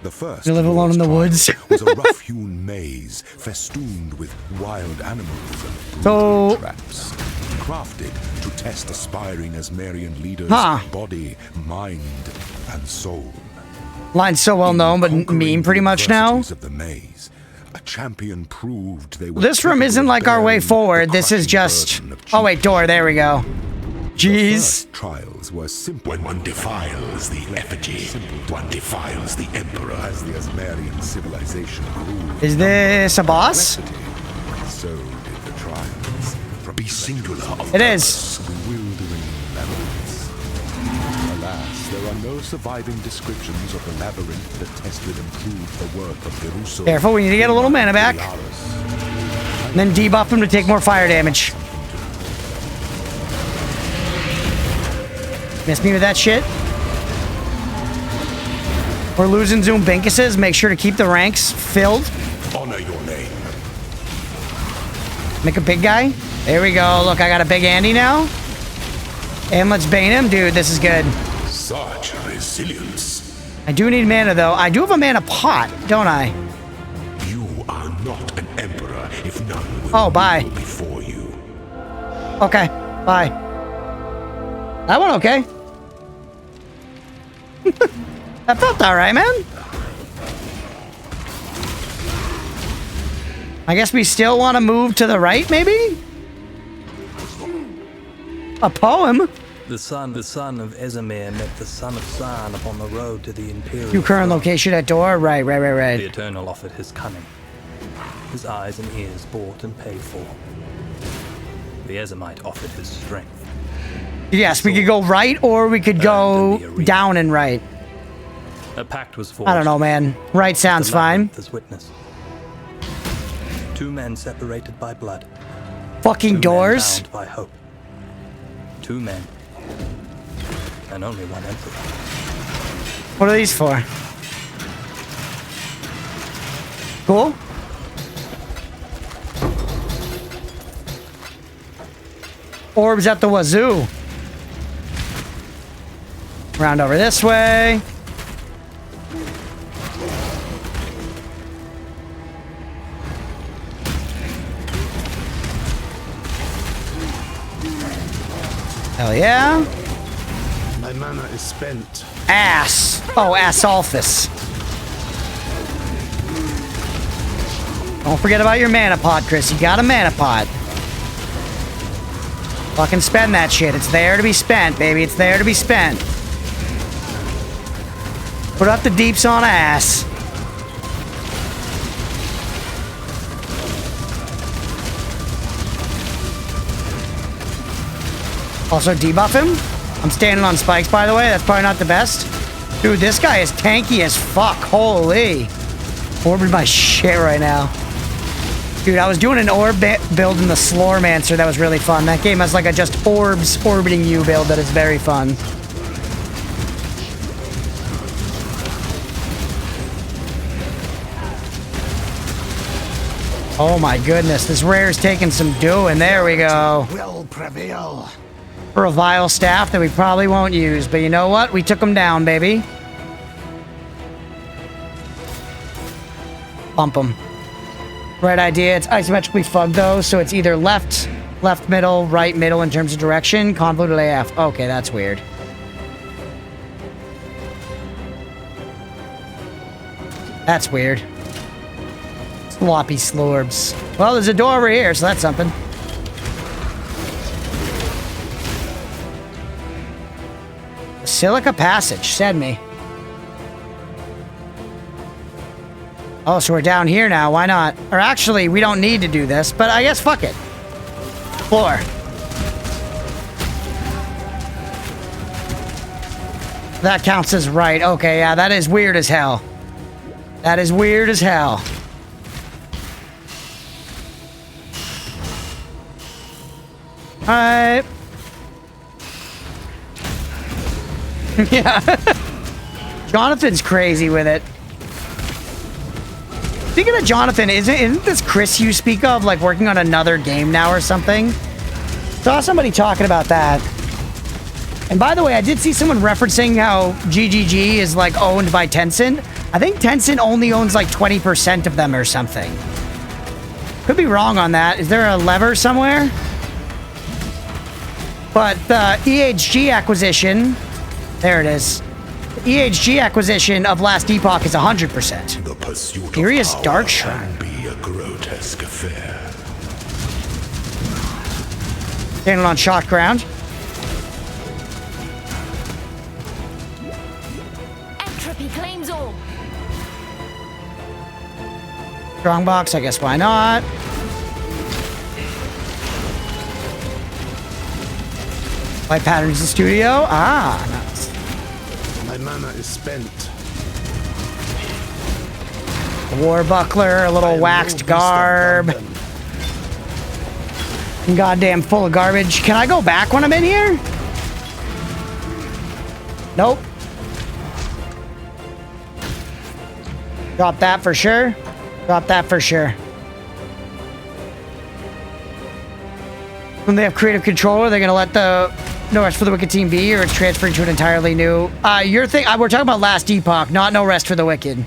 The first You live alone in the trials woods. was a rough-hewn maze festooned with wild animals and So- brutal traps, crafted to test aspiring Asmerian leaders' Huh. body, mind, and soul. Line's so well known, but Conquering meme pretty the much now. adversities of the maze, a champion proved they were This room capable isn't of like our way bearing forward. the This is crushing just... burden of Oh wait, door, there we go. The Jeez. first trials were simple. When one defiles the effigy, one defiles the emperor. As the Asmerian civilization grew, Is this a boss? so did the trials. From be be singular of It is. bewildering labyrinths. Alas, there are no surviving descriptions of the labyrinth that tested and proved the worth of Geruso. Careful, we need to get a little mana back. And then debuff him to take more fire damage. Miss me with that shit. We're losing Zoom Binkuses. Make sure to keep the ranks filled. Honor your name. Make a big guy. There we go. Look, I got a big Andy now. And let's bane him. Dude, this is good. Such resilience. I do need mana, though. I do have a mana pot, don't I? You are not an emperor if none will bye. rule before you. Okay, bye. That one okay. That felt alright, man. I guess we still want to move to the right, maybe? A poem? The son of Ezemir met the son of San upon the road to the Imperial. Your current throne. location at door? Right. The Eternal offered his cunning. His eyes and ears bought and paid for. The Ezemite offered his strength. Yes, we could go right or we could go down and right. A pact was forged. I don't know, man. Right sounds fine. As witness. Two men separated by blood. Fucking Two doors. men bound by hope. Two men. And only one emperor. What are these for? Cool. Orbs at the wazoo. Round over this way. Hell yeah. My mana is spent. Ass. Oh, Assulfus. Don't forget about your mana pot, Chris. You got a mana pot. Fucking spend that shit. It's there to be spent, baby. It's there to be spent. Put up the deeps on ass. Also debuff him. I'm standing on spikes, by the way. That's probably not the best. Dude, this guy is tanky as fuck. Holy. Orbing my shit right now. Dude, I was doing an orb build in the Slormancer. That was really fun. That game has like a just orbs orbiting you build that is very fun. Oh my goodness, this rare's taking some doing. There we go. Will prevail. For a vile staff that we probably won't use. But you know what? We took them down, baby. Bump them. Right idea. It's isometrically fugged though, so it's either left middle, right middle in terms of direction. Convoluted AF. Okay, that's weird. That's weird. Sloppy slorbs. Well, there's a door over here, so that's something. Silica Passage. Send me. Oh, so we're down here now. Why not? Or actually, we don't need to do this, but I guess fuck it. Floor. That counts as right. Okay, yeah, that is weird as hell. That is weird as hell. Alright. Yeah. Jonathan's crazy with it. Speaking of Jonathan, isn't this Chris you speak of, like working on another game now or something? Saw somebody talking about that. And by the way, I did see someone referencing how GGG is like owned by Tencent. I think Tencent only owns like 20% of them or something. Could be wrong on that. Is there a lever somewhere? But the EHG acquisition, there it is. The EHG acquisition of Last Epoch is 100%. The pursuit Furious of Dark power Shrine. can be a grotesque affair. Standing on shock ground. Entropy claims all. Strongbox, I guess why not? Light patterns in studio. Ah, nice. My mana is spent. A war buckler, a little waxed garb. Goddamn full of garbage. Can I go back when I'm in here? Nope. Drop that for sure. Drop that for sure. When they have creative control, are they going to let the No Rest for the Wicked team be, or it's transferring to an entirely new... we're talking about Last Epoch, not No Rest for the Wicked.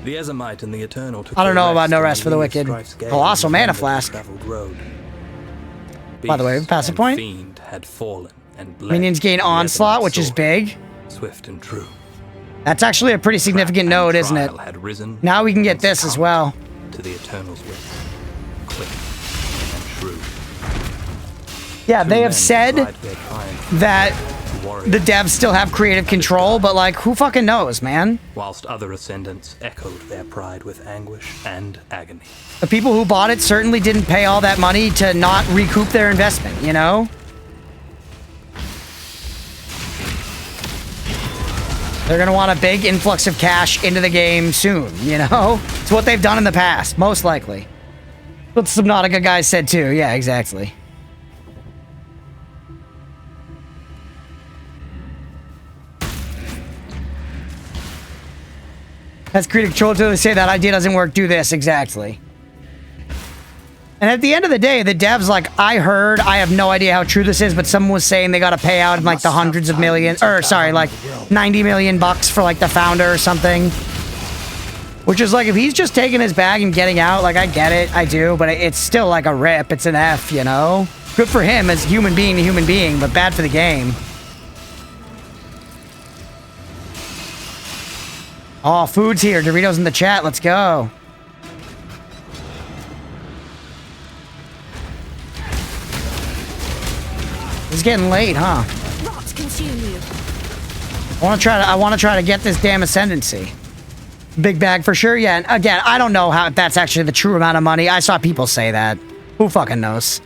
The Ezomite and the Eternal took I don't know about No on Rest for the Wicked. Strife's gate Oh, also and Mana defended Flask. the Beveled Road. By the way, Beast passive and point. Fiend had fallen and bled Minions gain to the Onslaught, Ezomite's which is sword, big. Swift and true. That's actually a pretty significant Trap and node, isn't it? trial had risen Now we can get and this as succumbed well. To the Eternal's will. Quick and shrewd. Yeah, Two they have men said tried their triumph, that warrior, the devs still have creative control, but like, who fucking knows, man? whilst other ascendants echoed their pride with anguish and agony. The people who bought it certainly didn't pay all that money to not recoup their investment, you know? They're gonna want a big influx of cash into the game soon, you know? It's what they've done in the past, most likely. What the Subnautica guys said too, yeah, exactly. Has creative control until they say that idea doesn't work, do this, exactly. And at the end of the day, the devs, like, I have no idea how true this is, but someone was saying they got to pay out in, like, the hundreds of millions, or, sorry, like, 90 million bucks for, like, the founder or something. Which is, like, if he's just taking his bag and getting out, like, I get it, I do, but it's still, like, a rip. It's an F, you know? Good for him as human being to human being, but bad for the game. Oh, food's here. Doritos in the chat. Let's go. It's getting late, huh? Rot consume you. I want to try to get this damn Ascendancy. Big bag for sure. Yeah, and again, I don't know how that's actually the true amount of money. I saw people say that. Who fucking knows?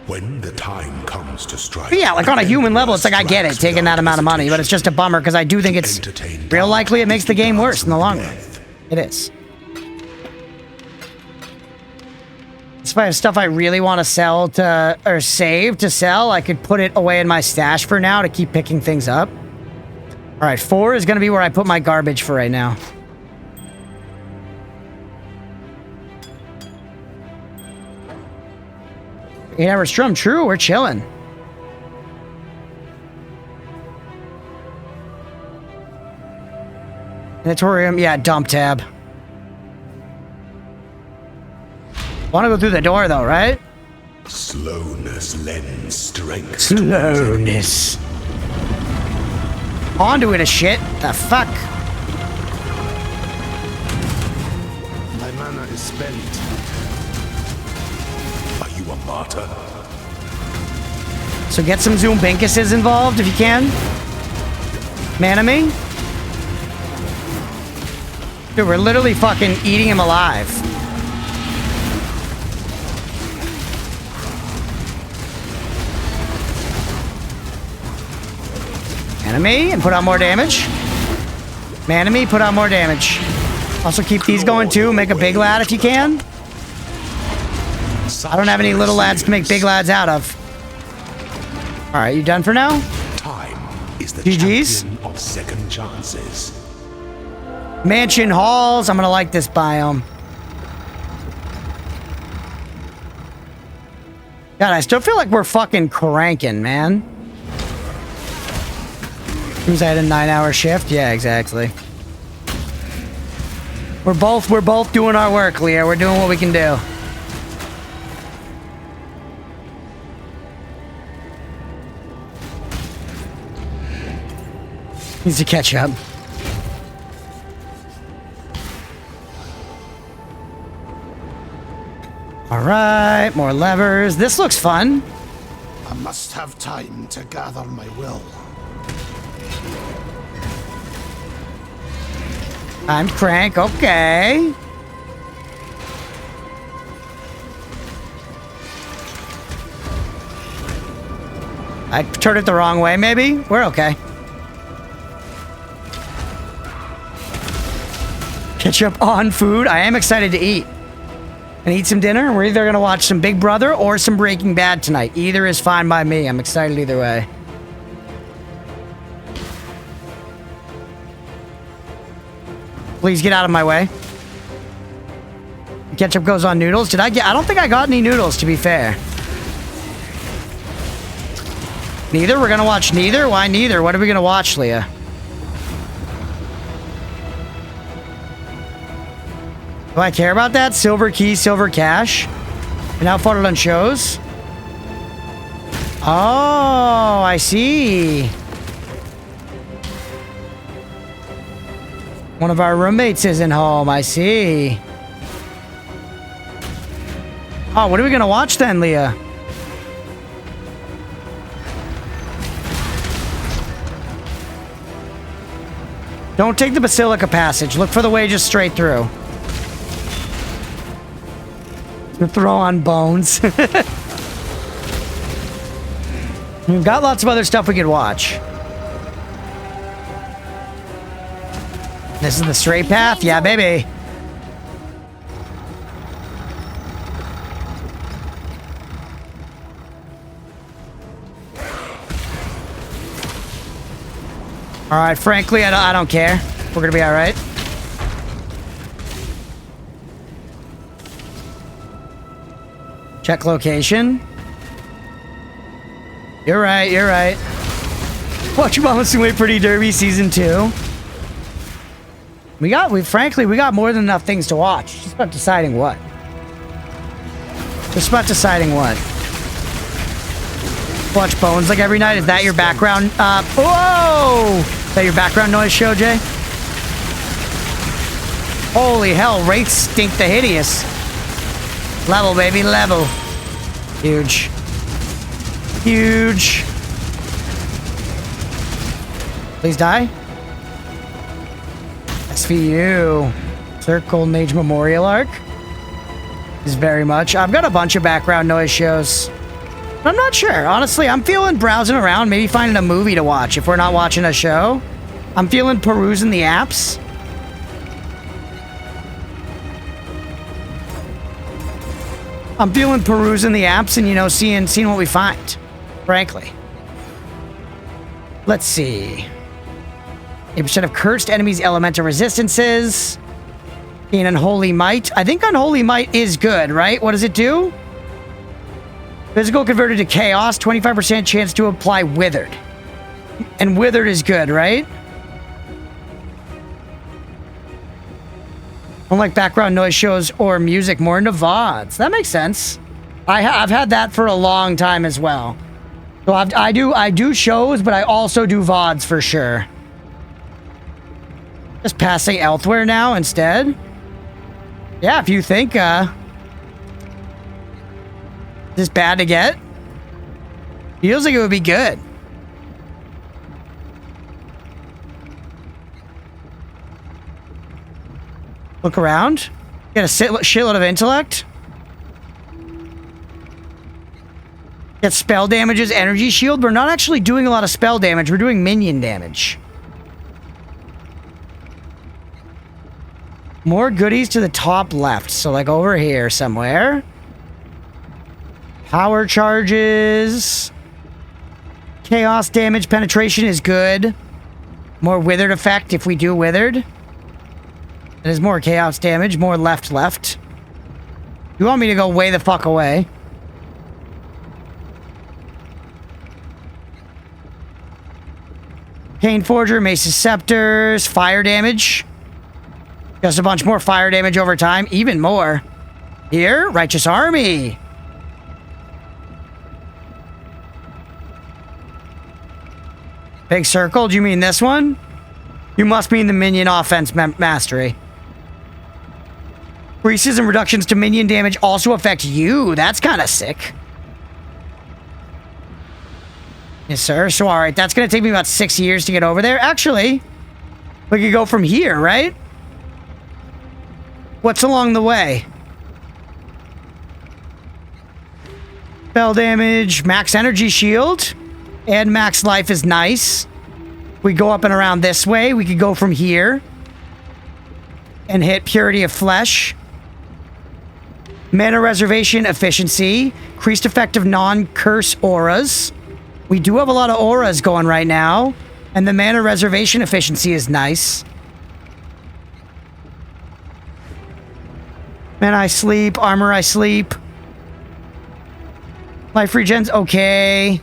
When the time comes to strike... But yeah, like on a human level, it's like I get it, taking that amount of money, but it's just a bummer because I do think it's real likely it makes the game worse in the long run. It is. If I have stuff I really want to sell to, or save to sell, I could put it away in my stash for now to keep picking things up. All right, 4 is going to be where I put my garbage for right now. Eight-hour strum, true, we're chilling. Editorium, yeah, dump tab. Want to go through the door, though, right? Slowness lends strength. Slowness. Onto it, a shit. The fuck? My mana is spent. Are you a martyr? So get some Zoom-Binkuses involved if you can. Man of me? Dude, we're literally fucking eating him alive. Enemy, and put out more damage. Manemy, put out more damage. Also keep these going too. Make a big lad if you can. I don't have any little lads to make big lads out of. Alright, you done for now? Time is the GG's. champion of second chances. Mansion halls. I'm gonna like this biome. God, I still feel like we're fucking cranking, man. Who's had a 9-hour shift? Yeah, exactly. We're both doing our work, Leo. We're doing what we can do. Needs to catch up. All right, more levers. This looks fun. I must have time to gather my will. I'm crank, okay. I turned it the wrong way, maybe? We're okay. Ketchup on food. I am excited to eat. And eat some dinner. We're either going to watch some Big Brother or some Breaking Bad tonight. Either is fine by me. I'm excited either way. Please get out of my way. Ketchup goes on noodles. I don't think I got any noodles, to be fair. Neither? We're gonna watch neither? Why neither? What are we gonna watch, Leah? Do I care about that? Silver key, silver cash? And how far it on shows? Oh, I see. One of our roommates isn't home. I see. Oh, what are we gonna watch then, Leah? Don't take the Basilica passage. Look for the way just straight through. Throw on bones. We've got lots of other stuff we could watch. This is the straight path? Yeah, baby. All right, frankly, I don't care. We're gonna be all right. Check location. You're right, you're right. Watch your Mama's Way Pretty Derby Season 2. Frankly, we got more than enough things to watch. Just about deciding what. Just about deciding what. Watch Bones like every night. Is that your background? Whoa! Is that your background noise show, Jay? Holy hell, Wraiths stink the hideous. Level, baby, level. Huge. Huge. Please die. SVU. Circle Mage Memorial Arc. Is very much. I've got a bunch of background noise shows. I'm not sure. Honestly, I'm feeling browsing around, maybe finding a movie to watch if we're not watching a show. I'm feeling perusing the apps. I'm feeling perusing the apps and, you know, seeing what we find, frankly. Let's see. 8% of cursed enemies' elemental resistances. Gain Unholy Might. I think Unholy Might is good, right? What does it do? Physical converted to chaos, 25% chance to apply Withered. And Withered is good, right? Unlike background noise shows or music, more into VODs. That makes sense. I've had that for a long time as well. So I do shows, but I also do VODs for sure. Just passing elsewhere now instead. Yeah, if you think, is this bad to get? Feels like it would be good. Look around. Get a shitload of intellect. Get spell damages, energy shield. We're not actually doing a lot of spell damage. We're doing minion damage. More goodies to the top left. So like over here somewhere. Power charges. Chaos damage penetration is good. More withered effect if we do withered. That is more chaos damage. More left. You want me to go way the fuck away? Pain Forger, Mace's Scepters, fire damage. Just a bunch more fire damage over time. Even more. Here, Righteous Army. Big Circle, do you mean this one? You must mean the Minion Offense Mastery. Increases and reductions to minion damage also affect you. That's kind of sick. Yes, sir. So, all right, that's going to take me about 6 years to get over there. Actually, we could go from here, right? What's along the way? Spell damage, max energy shield. And max life is nice. We go up and around this way. We could go from here and hit Purity of Flesh. Mana Reservation Efficiency. Increased effect of non-curse auras. We do have a lot of auras going right now. And the Mana Reservation Efficiency is nice. Mana I sleep. Armor I sleep. Life regen's okay.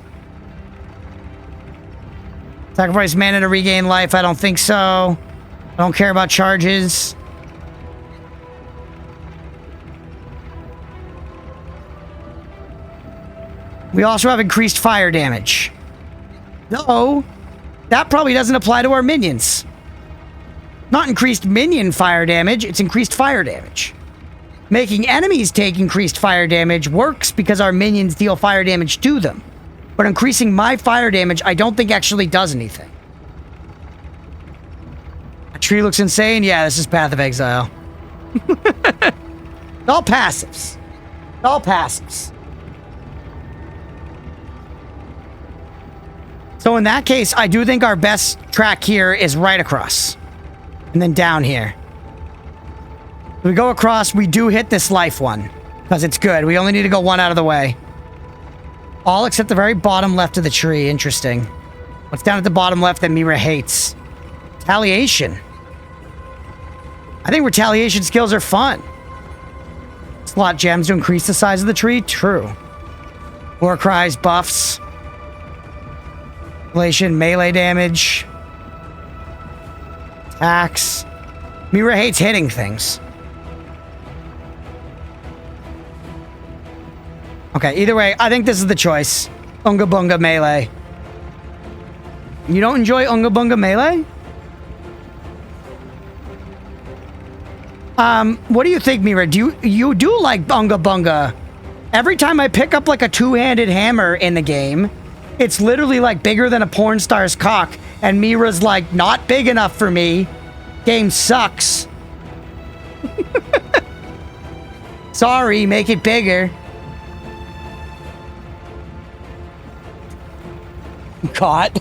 Sacrifice mana to regain life. I don't think so. I don't care about charges. We also have increased fire damage. No, that probably doesn't apply to our minions. Not increased minion fire damage, it's increased fire damage. Making enemies take increased fire damage works because our minions deal fire damage to them. But increasing my fire damage, I don't think actually does anything. That tree looks insane. Yeah, this is Path of Exile. It's all passives. It's all passives. So in that case, I do think our best track here is right across. And then down here. We go across, we do hit this life one. Because it's good. We only need to go one out of the way. All except the very bottom left of the tree. Interesting. What's down at the bottom left that Mira hates? Retaliation. I think retaliation skills are fun. Slot gems to increase the size of the tree? True. War cries, buffs. Relation, melee damage. Attacks. Mira hates hitting things. Okay, either way, I think this is the choice. Unga Bunga Melee. You don't enjoy Unga Bunga Melee? What do you think, Mira? You do like Unga Bunga? Every time I pick up like a two-handed hammer in the game, it's literally like bigger than a porn star's cock, and Mira's like, not big enough for me. Game sucks. Sorry, make it bigger. Caught.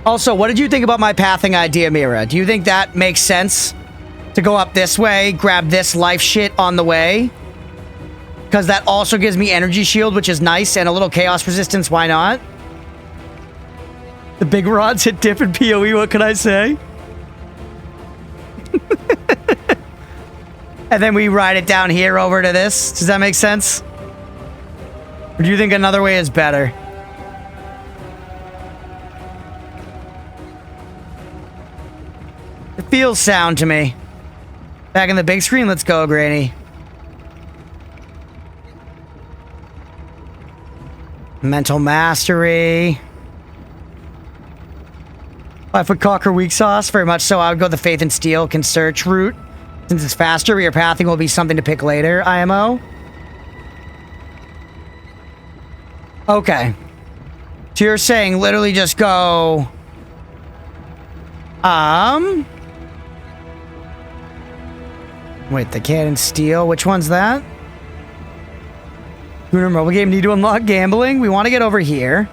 Also, what did you think about my pathing idea, Mira? Do you think that makes sense? To go up this way, grab this life shit on the way? Because that also gives me energy shield, which is nice, and a little chaos resistance, why not? The big rods hit diff and PoE, what can I say? And then we ride it down here over to this. Does that make sense? Or do you think another way is better? It feels sound to me. Back in the big screen, let's go, Granny. Mental mastery. 5-foot cocker weak sauce, very much so. I would go the Faith and Steel can search route. Since it's faster, your pathing will be something to pick later, IMO. Okay. So you're saying literally just go... Wait, the cannon steel. Which one's that? Lunar mobile game need to unlock gambling. We want to get over here.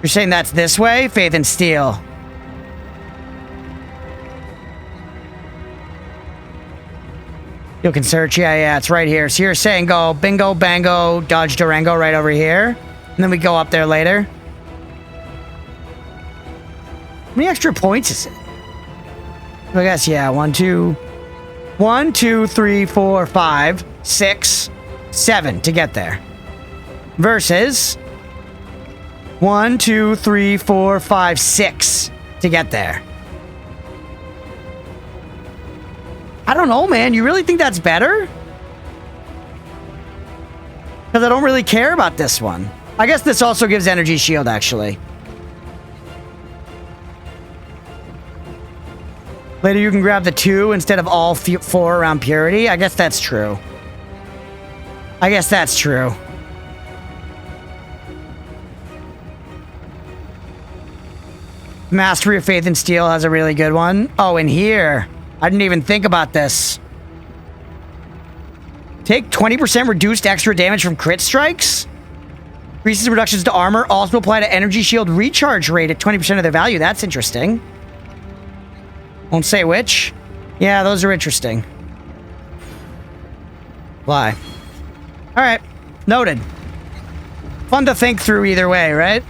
You're saying that's this way? Faith and Steel. You can search. Yeah, it's right here. So you're saying go bingo, bango, dodge Durango right over here. And then we go up there later. How many extra points is it? I guess, yeah. 1, 2, 3, 4, 5, 6, 7 to get there. Versus 1, 2, 3, 4, 5, 6 to get there. I don't know, man. You really think that's better? Because I don't really care about this one. I guess this also gives energy shield, actually. Later you can grab the 2 instead of all 4 around Purity. I guess that's true. I guess that's true. Mastery of Faith and Steel has a really good one. Oh, in here. I didn't even think about this. Take 20% reduced extra damage from crit strikes. Increases reductions to armor. Also apply to energy shield recharge rate at 20% of their value. That's interesting. Won't say which. Yeah, those are interesting. Why? Alright. Noted. Fun to think through either way, right?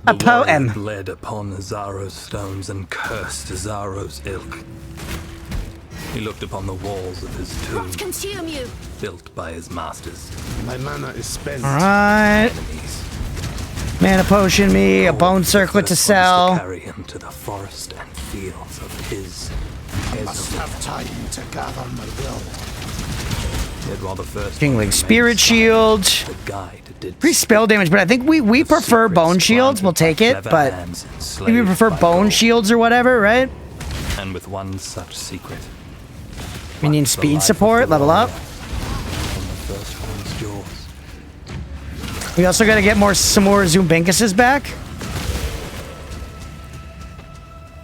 A The warrior poem. bled upon Zaro's stones and cursed Zaro's ilk. He looked upon the walls of his tomb, Rot consume you! built by his masters. My mana is spent. Alright. Enemies. Mana potion me, a bone circlet to First ones sell. To carry him to the forest and fields of his Must have time to gather my will. Yet while the first Kingling one Spirit remained Shield. silent, the guide did Increase spell damage, but I think we prefer bone shields. We'll take it, but I think we prefer bone shields or whatever, right? And with one such secret, We need speed support, level up. from the first one's jaws. We also gotta get some more Zumbinkuses back.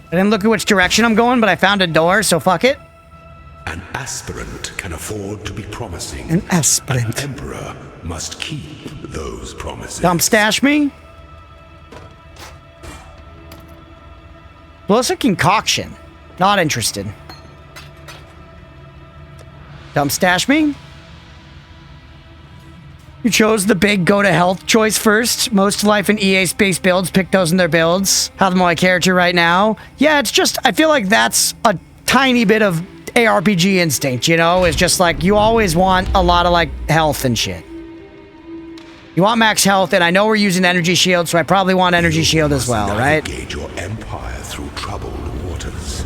I didn't look at which direction I'm going, but I found a door, so fuck it. An aspirant can afford to be promising. An aspirant. Emperor must keep those promises. Dump stash me. Explosive concoction. Not interested. Dump stash me. You chose the big go to health choice first. Most life and EA space builds pick those in their builds. Have them on my character right now. Yeah, it's just I feel like that's a tiny bit of ARPG instinct, you know? It's just like you always want a lot of like health and shit. You want max health, and I know we're using energy shield, so I probably want energy shield as well, right? Navigate your empire through troubled waters.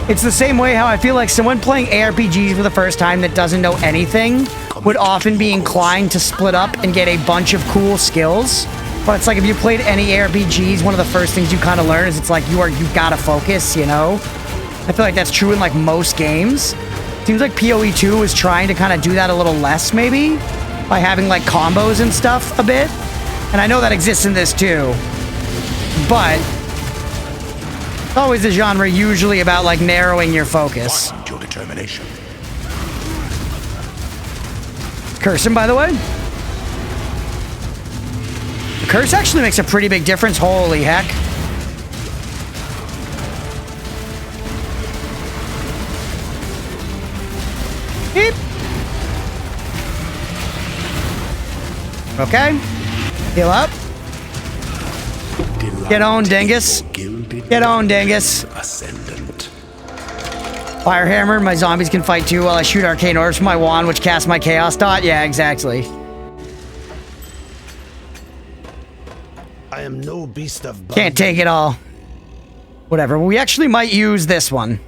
It's the same way how I feel like someone playing ARPGs for the first time that doesn't know anything would often be inclined to split up and get a bunch of cool skills. But it's like if you played any ARPGs, one of the first things you kind of learn is it's like you gotta focus, you know? I feel like that's true in like most games. Seems like PoE 2 is trying to kind of do that a little less maybe by having like combos and stuff a bit. And I know that exists in this too. But it's always a genre usually about like narrowing your focus. Find your determination. Curse him, by the way. The curse actually makes a pretty big difference. Holy heck. Beep. Okay. Heal up. Get on, dingus. Get on, dingus. Ascendant. Firehammer, my zombies can fight too while I shoot arcane orbs from my wand, which casts my chaos dot. Yeah, exactly. I am no beast of burden. Can't take it all. Whatever. We actually might use this one.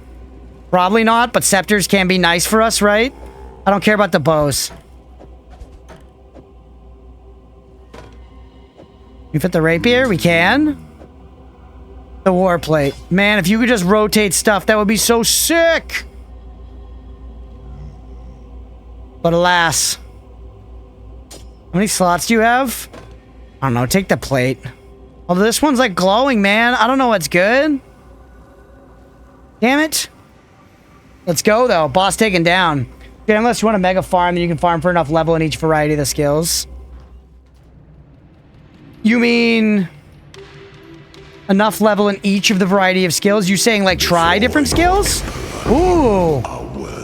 Probably not, but scepters can be nice for us, right? I don't care about the bows. We fit the rapier? We can. The war plate. Man, if you could just rotate stuff, that would be so sick. But alas. How many slots do you have? I don't know. Take the plate. Although this one's like glowing, man. I don't know what's good. Damn it. Let's go, though. Boss taken down. Okay, unless you want to mega farm, then you can farm for enough level in each variety of the skills. You mean enough level in each of the variety of skills? You saying like try different skills? Ooh.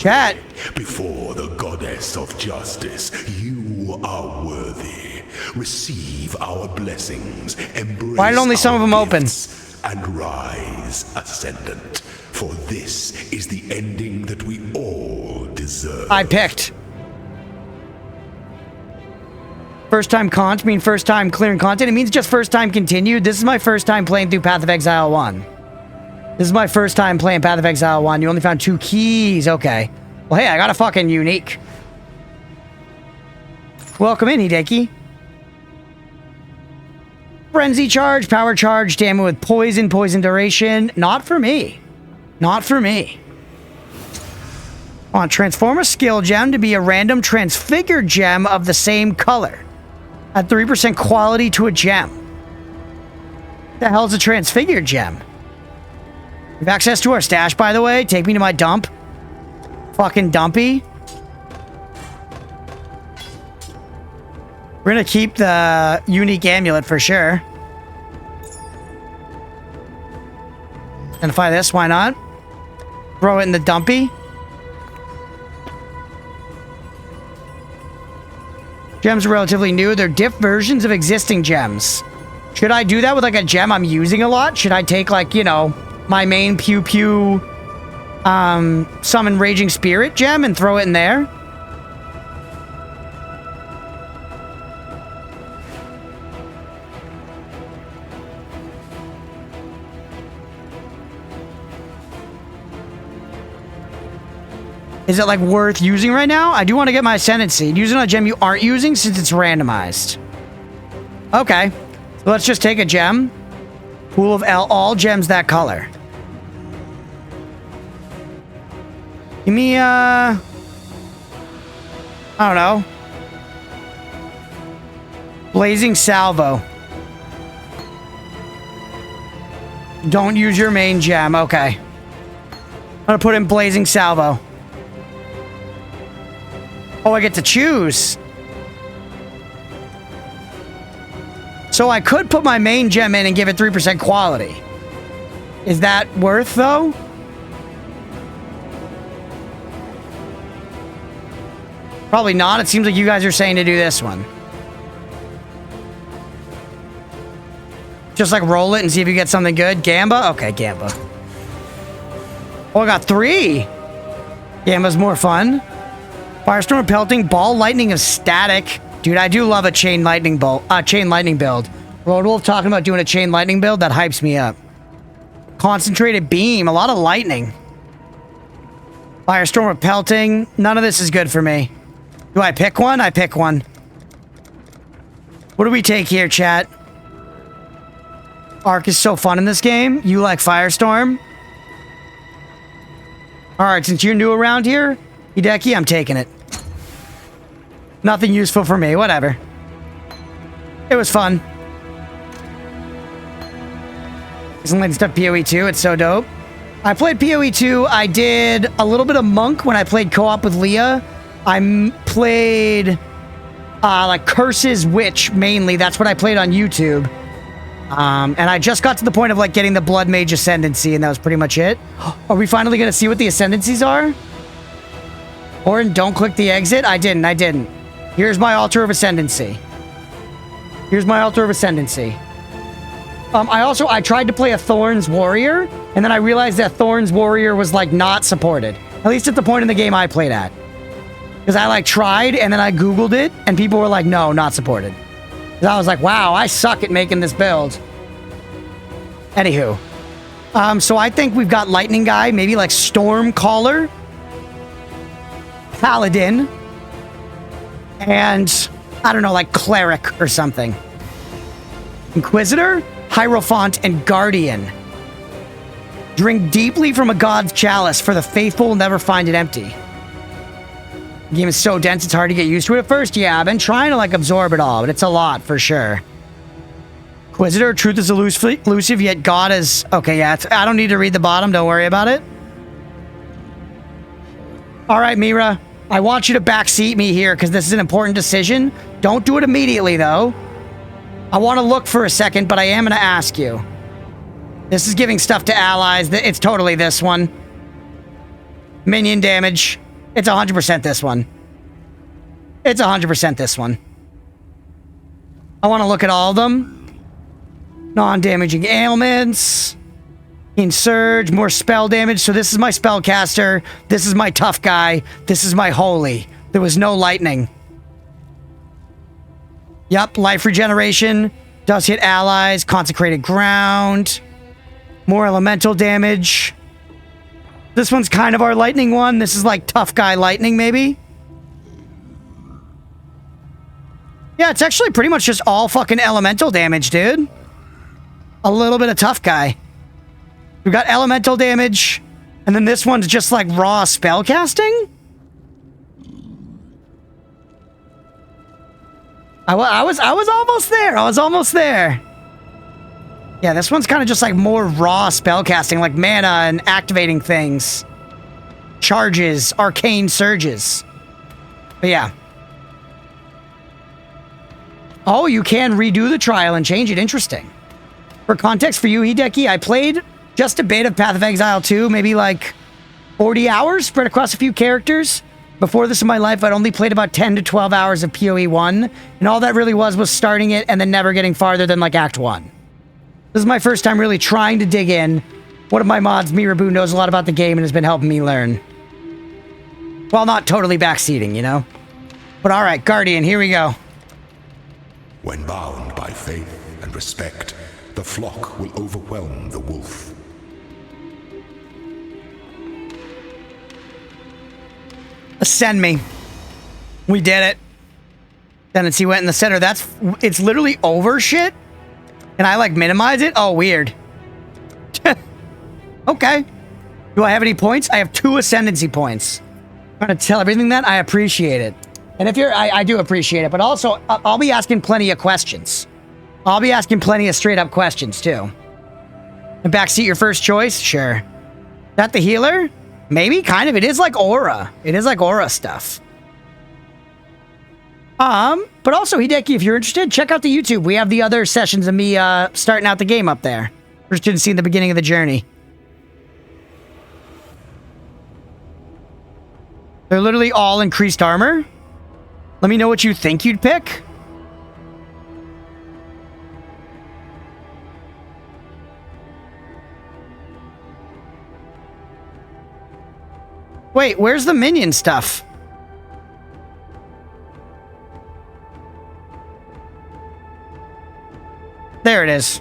Chat. Before the goddess of justice, you are worthy. Receive our blessings. Embrace Why did only some our of them open? gifts, and rise, Ascendant. For this is the ending that we all deserve. I picked. First time cont mean first time clearing content. It means just first time continued. This is my first time playing through Path of Exile 1. This is my first time playing Path of Exile 1. You only found 2 keys. Okay. Well, hey, I got a fucking unique. Welcome in, Hideki. Frenzy charge, power charge, damage with poison, poison duration. Not for me. Not for me. Transform a skill gem to be a random transfigured gem of the same color. Add 3% quality to a gem. What the hell's a transfigured gem? We have access to our stash, by the way. Take me to my dump. fucking dumpy. We're gonna keep the unique amulet for sure. Identify this, why not? Throw it in the dumpy. Gems are relatively new. They're diff versions of existing gems. Should I do that with like a gem I'm using a lot? Should I take like, you know, my main Pew Pew Summon Raging Spirit gem and throw it in there? Is it like worth using right now? I do want to get my Ascendancy. Use it on a gem you aren't using since it's randomized. Okay. So let's just take a gem. Pool of all gems that color. Give me, I don't know. Blazing Salvo. Don't use your main gem. Okay. I'm gonna put in Blazing Salvo. Oh, I get to choose. So I could put my main gem in and give it 3% quality. Is that worth, though? Probably not. It seems like you guys are saying to do this one. Just like roll it and see if you get something good. Gamba? Okay, Gamba. Oh, I got 3. Gamba's more fun. Firestorm Pelting, Ball Lightning of Static. Dude, I do love a Chain Lightning build. Roadwolf talking about doing a Chain Lightning build, that hypes me up. Concentrated Beam, a lot of lightning. Firestorm Pelting, none of this is good for me. Do I pick one? I pick one. What do we take here, chat? Arc is so fun in this game. You like Firestorm? Alright, since you're new around here, Hideki, I'm taking it. Nothing useful for me, whatever. It was fun. Isn't like stuff PoE 2, it's so dope. I played PoE 2, I did a little bit of Monk when I played co-op with Leah. I played like Curse's Witch mainly, that's what I played on YouTube. And I just got to the point of like getting the Blood Mage Ascendancy and that was pretty much it. Are we finally gonna see what the Ascendancies are? Orin, don't click the exit. I didn't. Here's my Altar of Ascendancy. I tried to play a Thorns Warrior, and then I realized that Thorns Warrior was, like, not supported. At least at the point in the game I played at. Because I, like, tried, and then I Googled it, and people were like, no, not supported. Because I was like, wow, I suck at making this build. Anywho. So I think we've got Lightning Guy, maybe, like, Stormcaller. Paladin, and I don't know, like Cleric or something. Inquisitor, Hierophant, and Guardian. Drink deeply from a god's chalice, for the faithful will never find it empty. The game is so dense, it's hard to get used to it at first. Yeah, I've been trying to, like, absorb it all, but it's a lot, for sure. Inquisitor, truth is elusive, yet God is... Okay, yeah, I don't need to read the bottom, don't worry about it. Alright, Mira. I want you to backseat me here, because this is an important decision. Don't do it immediately, though. I want to look for a second, but I am going to ask you. This is giving stuff to allies. It's totally this one. Minion damage. It's 100% this one. It's 100% this one. I want to look at all of them. Non-damaging ailments. Surge, more spell damage. So this is my spellcaster. This is my tough guy. This is my holy. There was no lightning. Yep, life regeneration. Does hit allies. Consecrated ground. More elemental damage. This one's kind of our lightning one. This is like tough guy lightning, maybe. Yeah, it's actually pretty much just all fucking elemental damage, dude. A little bit of tough guy. We've got elemental damage, and then this one's just like raw spellcasting? I was almost there. I was almost there. Yeah, this one's kind of just like more raw spellcasting, like mana and activating things. charges, arcane surges. But yeah. Oh, you can redo the trial and change it. Interesting. For context for you, Hideki, I played just a bit of Path of Exile 2, maybe like 40 hours spread across a few characters. Before this in my life, I'd only played about 10 to 12 hours of PoE 1, and all that really was starting it and then never getting farther than like Act 1. This is my first time really trying to dig in. One of my mods, Mirabu, knows a lot about the game and has been helping me learn. While not totally backseating, you know? But alright, Guardian, here we go. When bound by faith and respect, the flock will overwhelm the wolf. Ascend me. We did it. Ascendancy went in the center. It's literally over shit. Can I like minimize it? Oh, weird. Okay. Do I have any points? I have 2 Ascendancy points. I'm trying to tell everything that I appreciate it. And if I do appreciate it, but also I'll be asking plenty of questions. I'll be asking plenty of straight up questions too. And backseat your first choice? Sure. Is that the healer? Maybe, kind of. It is like aura. It is like aura stuff. But also, Hideki, if you're interested, check out the YouTube. We have the other sessions of me starting out the game up there. We're interested in seeing the beginning of the journey. They're literally all increased armor. Let me know what you think you'd pick. Wait, where's the minion stuff? There it is.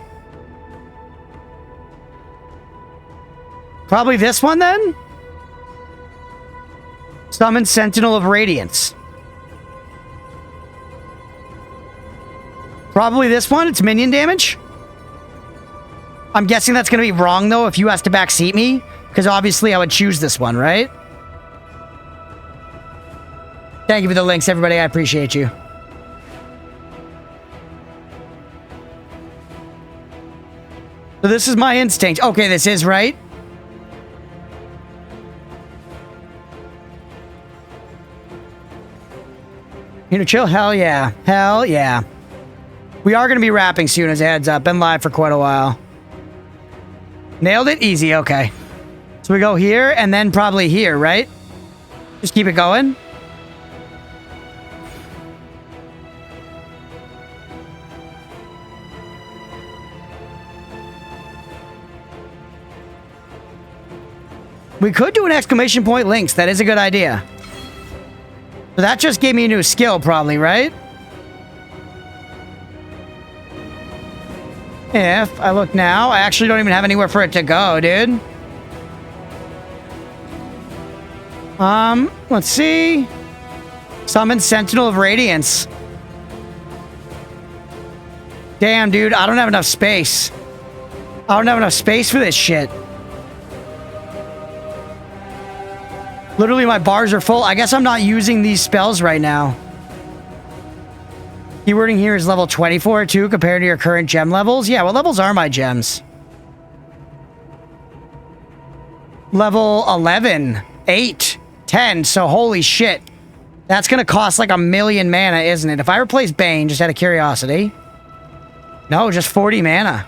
Probably this one then? Summon Sentinel of Radiance. Probably this one. It's minion damage. I'm guessing that's going to be wrong though if you asked to backseat me. Because obviously I would choose this one, right? Thank you for the links, everybody. I appreciate you. So this is my instinct. Okay, this is right. You know, chill? Hell yeah. Hell yeah. We are going to be wrapping soon as a heads up. Been live for quite a while. Nailed it? Easy. Okay. So we go here and then probably here, right? Just keep it going. We could do an exclamation point links. That is a good idea. So that just gave me a new skill, probably, right? If I look now, I actually don't even have anywhere for it to go, dude. Let's see. Summon Sentinel of Radiance. Damn, dude, I don't have enough space. I don't have enough space for this shit. Literally, my bars are full. I guess I'm not using these spells right now. Keywording here is level 24, too, compared to your current gem levels. Yeah, what levels are my gems? Level 11, 8, 10. So, holy shit. That's going to cost like 1,000,000 mana, isn't it? If I replace Bane, just out of curiosity. No, just 40 mana.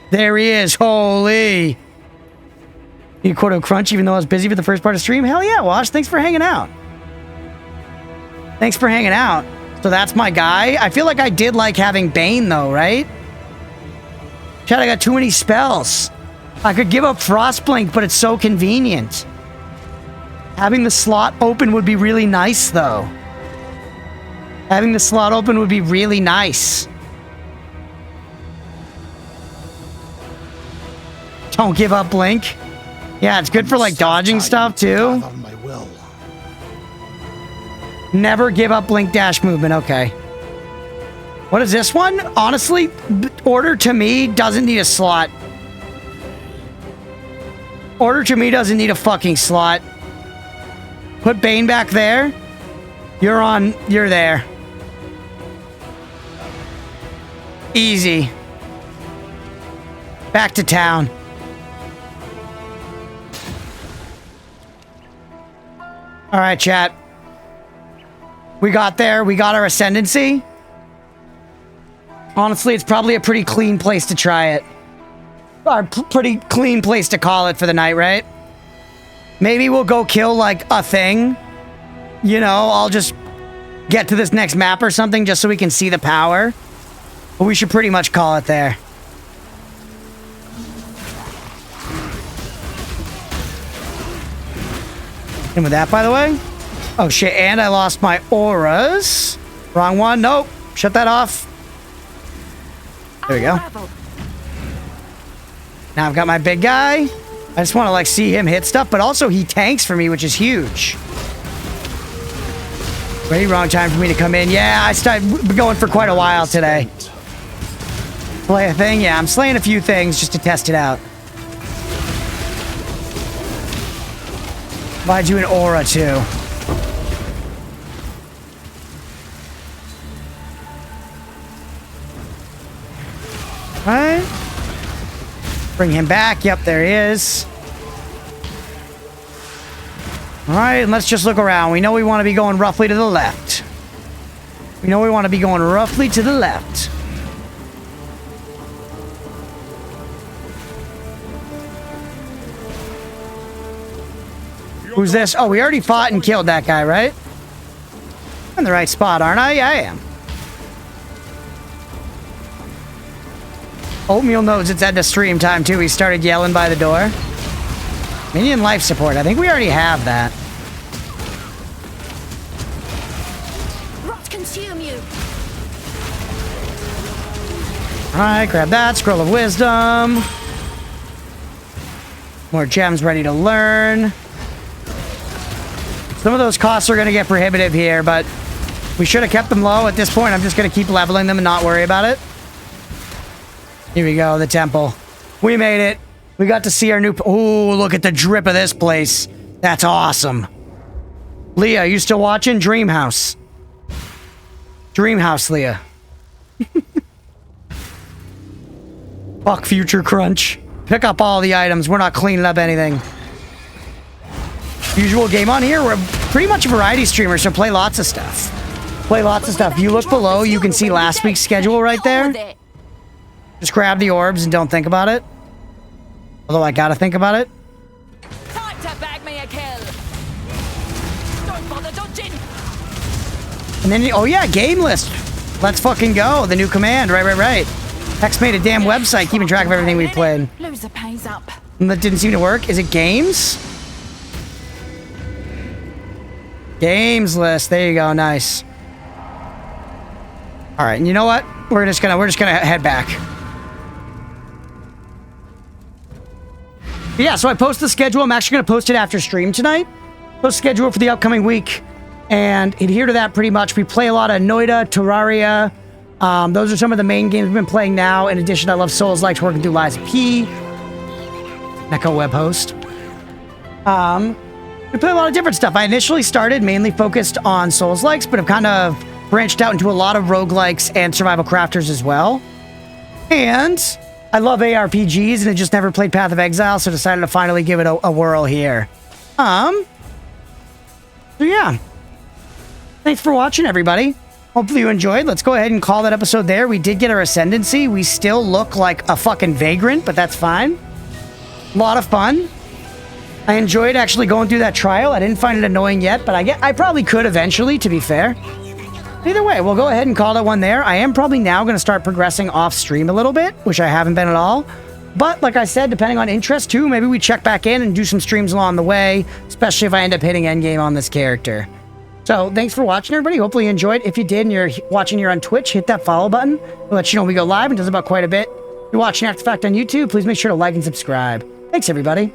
There he is. Holy. You quote Crunch even though I was busy for the first part of the stream? Hell yeah, Wash. Thanks for hanging out. Thanks for hanging out. So that's my guy. I feel like I did like having Bane though, right? Chad, I got too many spells. I could give up Frostblink, but it's so convenient. Having the slot open would be really nice though. Having the slot open would be really nice. Don't give up Blink. Yeah, it's good for like dodging stuff too. Never give up Blink dash movement. Okay. What is this one? Honestly, Order to me doesn't need a slot. Order to me doesn't need a fucking slot. Put Bane back there. You're there. Easy. Back to town. All right, chat. We got there. We got our Ascendancy. Honestly, it's probably a pretty clean place to try it. Or pretty clean place to call it for the night, right? Maybe we'll go kill, like, a thing. You know, I'll just get to this next map or something just so we can see the power. But we should pretty much call it there. And with that, by the way. Oh, shit. And I lost my auras. Wrong one. Nope. Shut that off. There we go. Now I've got my big guy. I just want to, like, see him hit stuff. But also, he tanks for me, which is huge. Ready? Wrong time for me to come in. Yeah, I started going for quite a while today. Play a thing? Yeah, I'm slaying a few things just to test it out. Why'd you an aura too? Alright. Bring him back. Yep, there he is. Alright, and let's just look around. We know we want to be going roughly to the left. We know we want to be going roughly to the left. Who's this? Oh, we already fought and killed that guy, right? I'm in the right spot, aren't I? Yeah, I am. Oatmeal knows it's at the stream time, too. He started yelling by the door. Minion life support. I think we already have that. Rot consume you. Alright, grab that. Scroll of Wisdom. More gems ready to learn. Some of those costs are going to get prohibitive here, but we should have kept them low. At this point, I'm just going to keep leveling them and not worry about it. Here we go, the temple. We made it. We got to see our new... Ooh, look at the drip of this place. That's awesome. Leah, you still watching? Dreamhouse. Dreamhouse, Leah. Fuck Future Crunch. Pick up all the items. We're not cleaning up anything. Usual game on here. We're pretty much a variety streamer, so play lots of stuff. Play lots of stuff. If you look below, you can see last week's schedule right there. Just grab the orbs and don't think about it. Although I gotta think about it. Time to bag me a kill. Don't bother dodging. And then, oh yeah, game list. Let's fucking go. The new command. Right. Hex made a damn website keeping track of everything we played. Loser pays up. And that didn't seem to work. Is it games? Games list. There you go. Nice. All right. And you know what? We're just gonna head back. But yeah. So I post the schedule. I'm actually gonna post it after stream tonight. Post schedule for the upcoming week, and adhere to that pretty much. We play a lot of Noida, Terraria. Those are some of the main games we've been playing now. In addition, I love Souls-likes, working through Liza P. Echo web host. We play a lot of different stuff. I initially started mainly focused on Souls-likes, but have kind of branched out into a lot of roguelikes and survival crafters as well. And I love ARPGs, and I just never played Path of Exile, so decided to finally give it a whirl here. So yeah. Thanks for watching, everybody. Hopefully you enjoyed. Let's go ahead and call that episode there. We did get our Ascendancy. We still look like a fucking vagrant, but that's fine. A lot of fun. I enjoyed actually going through that trial. I didn't find it annoying yet, but I probably could eventually, to be fair. Either way, we'll go ahead and call that one there. I am probably now going to start progressing off stream a little bit, which I haven't been at all. But like I said, depending on interest too, maybe we check back in and do some streams along the way, especially if I end up hitting endgame on this character. So thanks for watching, everybody. Hopefully you enjoyed. If you did and you're watching here on Twitch, hit that follow button. We'll let you know when we go live, and does about quite a bit. If you're watching after the fact on YouTube, please make sure to like and subscribe. Thanks, everybody.